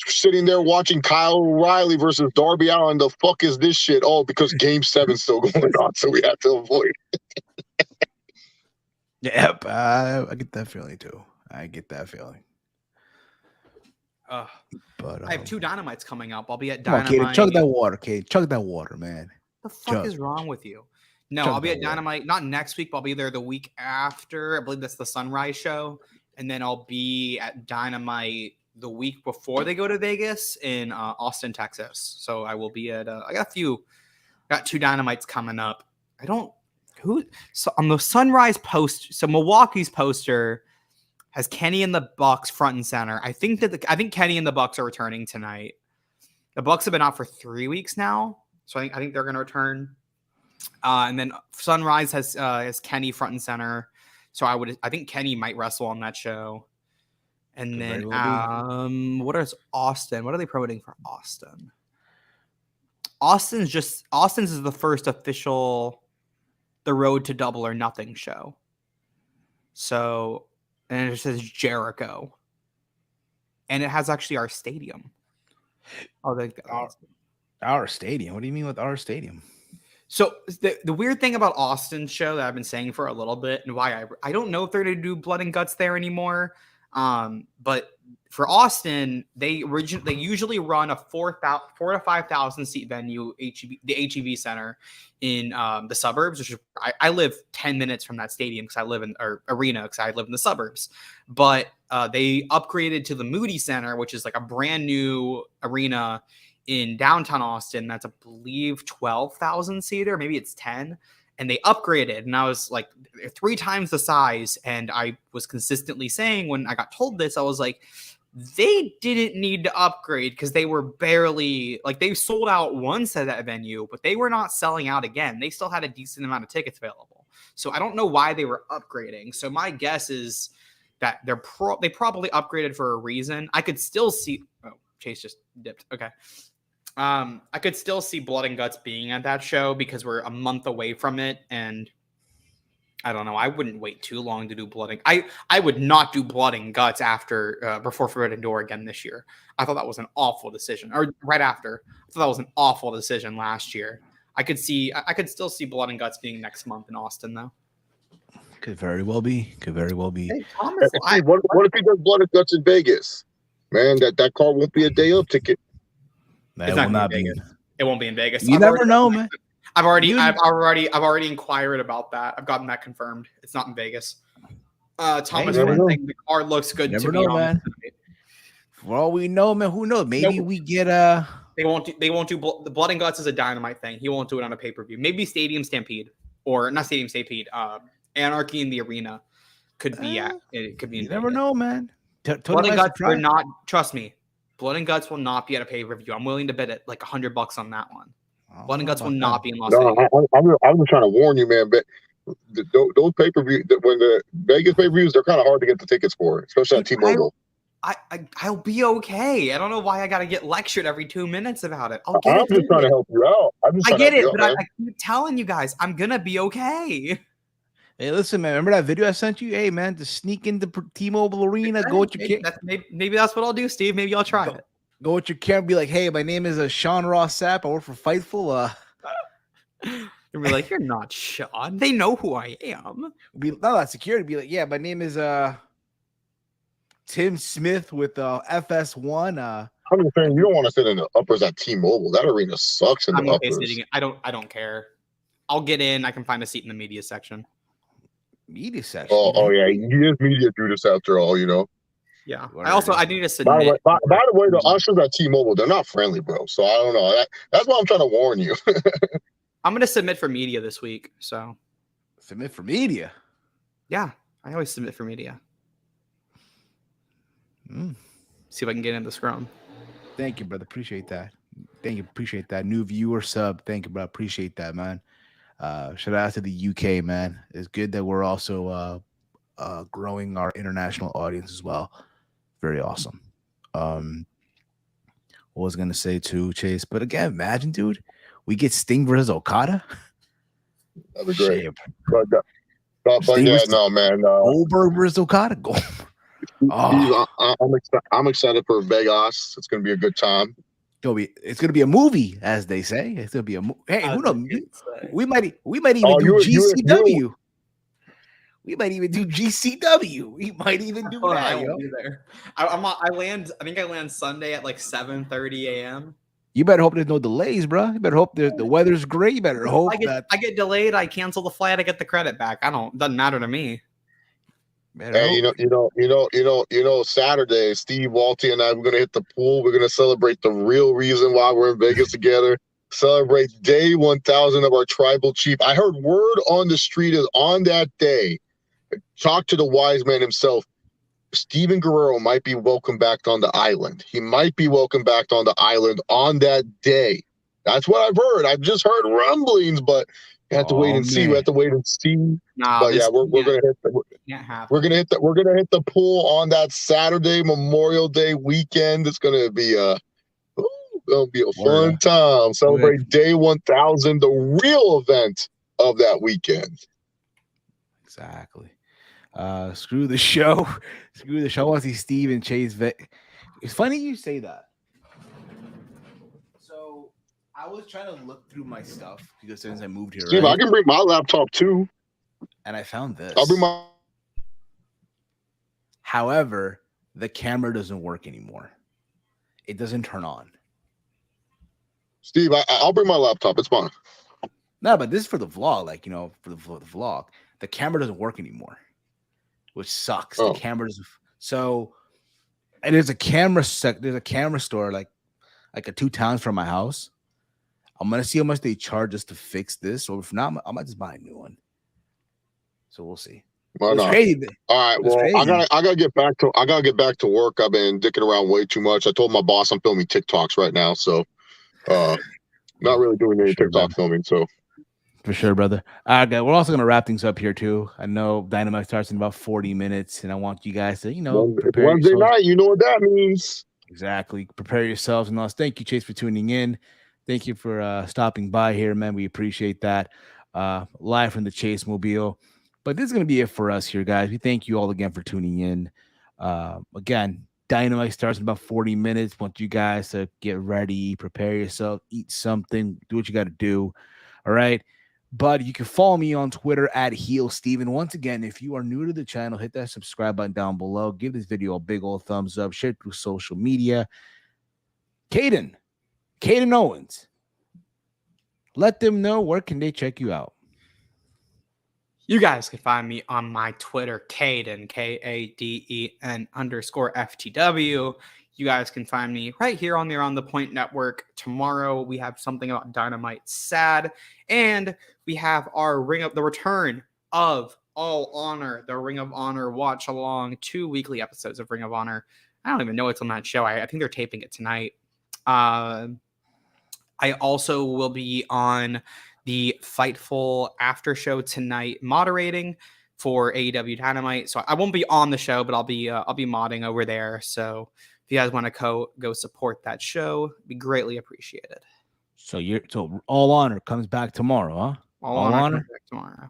C: sitting there watching Kyle O'Reilly versus Darby Allin. The fuck is this shit? Oh, because game 7's still going on, so we have to avoid it.
A: Yep, I get that feeling too. I get that feeling. But
B: I have 2 Dynamites coming up. I'll be at
A: Dynamite.
B: Dynamite.
A: On, Kid, chug that water, kid. Chug that water, man.
B: The fuck is wrong with you? No, I'll be at Dynamite, not next week, but I'll be there the week after. I believe that's the Sunrise show. And then I'll be at Dynamite the week before they go to Vegas in Austin, Texas. So I will be at I got 2 Dynamites coming up. So on the Sunrise post, so Milwaukee's poster has Kenny and the Bucks front and center. I think Kenny and the Bucks are returning tonight. The Bucks have been out for 3 weeks now, so I think they're going to return. And then Sunrise has Kenny front and center. So I think Kenny might wrestle on that show. And then what is Austin? What are they promoting for Austin? Austin's is the first official The Road to Double or Nothing show. So, and it says Jericho. And it has actually our stadium. Oh,
A: our stadium. What do you mean with our stadium?
B: So the weird thing about Austin's show that I've been saying for a little bit, and why I don't know if they're going to do Blood and Guts there anymore. But for Austin, they usually run a 4,000 to 5,000 seat venue, the HEB Center in the suburbs. Which is, I live 10 minutes from that stadium because I live in arena because I live in the suburbs. But they upgraded to the Moody Center, which is like a brand new arena in downtown Austin. That's, I believe, 12,000 seater. Maybe it's 10. And they upgraded, and I was like 3 times the size. And I was consistently saying when I got told this, I was like, they didn't need to upgrade because they were barely like they sold out once at that venue, but they were not selling out again. They still had a decent amount of tickets available. So I don't know why they were upgrading. So my guess is that they probably upgraded for a reason. I could still see. Oh, Chase just dipped. Okay. I could still see Blood and Guts being at that show because we're a month away from it, and I don't know. I wouldn't wait too long to do blood and I would not do blood and guts after before Forbidden Door again this year. I thought that was an awful decision. Or right after. I thought that was an awful decision last year. I could still see blood and guts being next month in Austin though.
A: Could very well be.
B: Hey, Thomas,
C: Hey, what if he does blood and guts in Vegas? Man, that car won't be a day of ticket.
A: That
B: It's
A: will
B: not
A: not
B: gonna be
A: be.
B: Vegas. It won't be in Vegas.
A: You never know, man.
B: I've already inquired about that. I've gotten that confirmed. It's not in Vegas. Thomas,
C: never know.
B: the car looks good
A: Never
B: to
A: know,
B: be on.
A: man. For all we know, man, who knows? Maybe we get
B: They won't do the blood and guts is a Dynamite thing. He won't do it on a pay-per-view. Maybe Stadium Stampede or not Stadium Stampede. Anarchy in the Arena could be at. It could be.
A: You never know, man.
B: Blood and guts are not. Trust me, blood and guts will not be at a pay-per-view. I'm willing to bet it like $100 on that one. Blood and guts will not be in Las Vegas.
C: I'm just trying to warn you, man. But those pay-per-view, when the Vegas pay-per-views, they're kind of hard to get the tickets for, especially at T-Mobile.
B: I'll be okay. I don't know why I got to get lectured every 2 minutes about it.
C: I'm just trying to help you out.
B: I get it, but I keep telling you guys, I'm gonna be okay.
A: Hey, listen, man. Remember that video I sent you? Hey, man, to sneak into T-Mobile Arena, go with your kid.
B: Maybe that's what I'll do, Steve. Maybe I'll try it.
A: Go with your camera, be like, hey, my name is Sean Ross Sapp. I work for Fightful.
B: You'll be like, you're not Sean. They know who I am.
A: Not security. Be like, yeah, my name is Tim Smith with FS1.
C: I'm just saying, you don't want to sit in the uppers at T-Mobile. That arena sucks in the uppers.
B: Sitting. I don't care. I'll get in. I can find a seat in the media section.
A: Media section.
C: Oh yeah, he is media Judas after all, you know.
B: Yeah. I need to submit.
C: By the way, the ushers at T-Mobile, they're not friendly, bro. So I don't know. That's why I'm trying to warn you.
B: I'm gonna submit for media this week. So
A: submit for media.
B: Yeah, I always submit for media. See if I can get in the scrum.
A: Thank you, brother. Appreciate that. Thank you. Appreciate that. New viewer sub. Thank you, bro. Appreciate that, man. Shout out to the UK, man. It's good that we're also growing our international audience as well. Very awesome. What was I gonna say too, Chase? But again, imagine, dude, we get Sting versus Okada.
C: That'd be great. But yeah, no, man.
A: Goldberg versus Okada.
C: I'm excited for Vegas. It's gonna be a good time.
A: It's gonna be a movie, as they say. It's gonna be a movie. Hey, who knows? We might even do GCW. We might even do GCW. We might even do that.
B: I won't be there. I think I land Sunday at like 7:30 a.m.
A: You better hope there's no delays, bro. You better hope the weather's great. You better hope
B: I get delayed. I cancel the flight. I get the credit back. Doesn't matter to me.
C: Hey, you know, Saturday, Steve Walty and I, we're gonna hit the pool. We're gonna celebrate the real reason why we're in Vegas together. Celebrate day 1000 of our tribal chief. I heard word on the street is on that day. Talk to the wise man himself. Steven Guerrero might be welcome back on the island. He might be welcome back on the island on that day. That's what I've heard. I've just heard rumblings, but we have to wait and see. We have to wait and see. But yeah, we're gonna hit the pool on that Saturday, Memorial Day weekend. It's gonna be a fun time. Celebrate day 1000, the real event of that weekend.
A: Exactly. Screw the show. Screw the show. I want to see Steve and Chase. It's funny you say that. So I was trying to look through my stuff because since I moved here,
C: Steve, I can bring my laptop too.
A: And I found this.
C: I'll bring my.
A: However, the camera doesn't work anymore. It doesn't turn on.
C: Steve, I'll bring my laptop. It's fine.
A: No, but this is for the vlog. Like, for the vlog, the camera doesn't work anymore, which sucks. The camera doesn't. So, and there's a camera store like a 2 towns from my house. I'm gonna see how much they charge us to fix this, or if not, I might just buy a new one. So we'll see.
C: Why not?
A: Crazy.
C: All right. Well, crazy. I gotta get back to work. I've been dicking around way too much. I told my boss I'm filming TikToks right now, so not really doing any TikTok filming. So
A: for sure, brother. Okay, we're also gonna wrap things up here too. I know Dynamite starts in about 40 minutes, and I want you guys to, prepare
C: Wednesday night. You know what that means.
A: Exactly. Prepare yourselves and all. Thank you, Chase, for tuning in. Thank you for stopping by here, man. We appreciate that. Live from the Chase Mobile. But this is going to be it for us here, guys. We thank you all again for tuning in. Again, Dynamite starts in about 40 minutes. Want you guys to get ready, prepare yourself, eat something, do what you got to do. All right. But you can follow me on Twitter at HeelSteven. Once again, if you are new to the channel, hit that subscribe button down below. Give this video a big old thumbs up. Share it through social media. Caden Owens, let them know where can they check you out.
B: You guys can find me on my Twitter, Caden, KADEN_FTW. You guys can find me right here on the Around the Point Network. Tomorrow we have something about Dynamite Sad, and we have our the return of All Honor, the Ring of Honor watch along, 2 weekly episodes of Ring of Honor. I don't even know what's on that show. I think they're taping it tonight. I also will be on the Fightful after show tonight, moderating for AEW Dynamite. So I won't be on the show, but I'll be modding over there. So if you guys want to go support that show, it'd be greatly appreciated.
A: So All Honor comes back tomorrow, huh?
B: All Honor comes back tomorrow.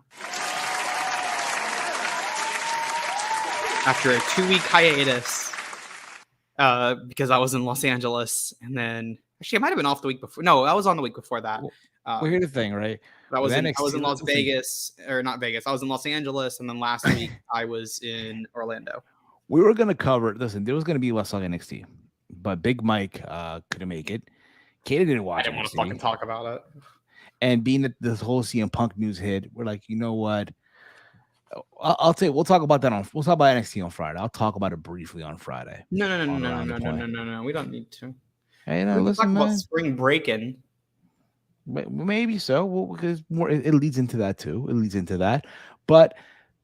B: After a 2-week hiatus, because I was in Los Angeles, and then actually I might have been off the week before. No, I was on the week before that.
A: Well, here's the thing, right?
B: I was in Las Vegas, or not Vegas. I was in Los Angeles, and then last week I was in Orlando.
A: We were going to cover, listen, there was going to be Let's Talk NXT, but Big Mike couldn't make it. Katie didn't watch it.
B: I didn't want to fucking talk about it.
A: And being that this whole CM Punk news hit, we're like, you know what? I'll tell you, we'll talk about NXT on Friday. I'll talk about it briefly on Friday.
B: No. We don't need to.
A: Hey, no, listen,
B: talk
A: man.
B: about spring breaking.
A: Maybe so. Well, because it leads into that too. It leads into that. But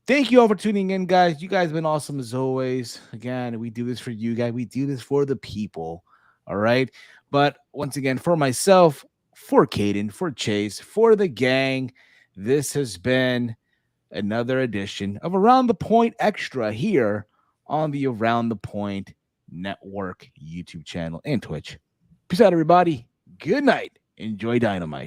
A: thank you all for tuning in, guys. You guys have been awesome as always. Again, we do this for you guys. We do this for the people. All right. But once again, for myself, for Caden, for Chase, for the gang, this has been another edition of Around the Point Extra here on the Around the Point Network YouTube channel and Twitch. Peace out, everybody. Good night. Enjoy Dynamite.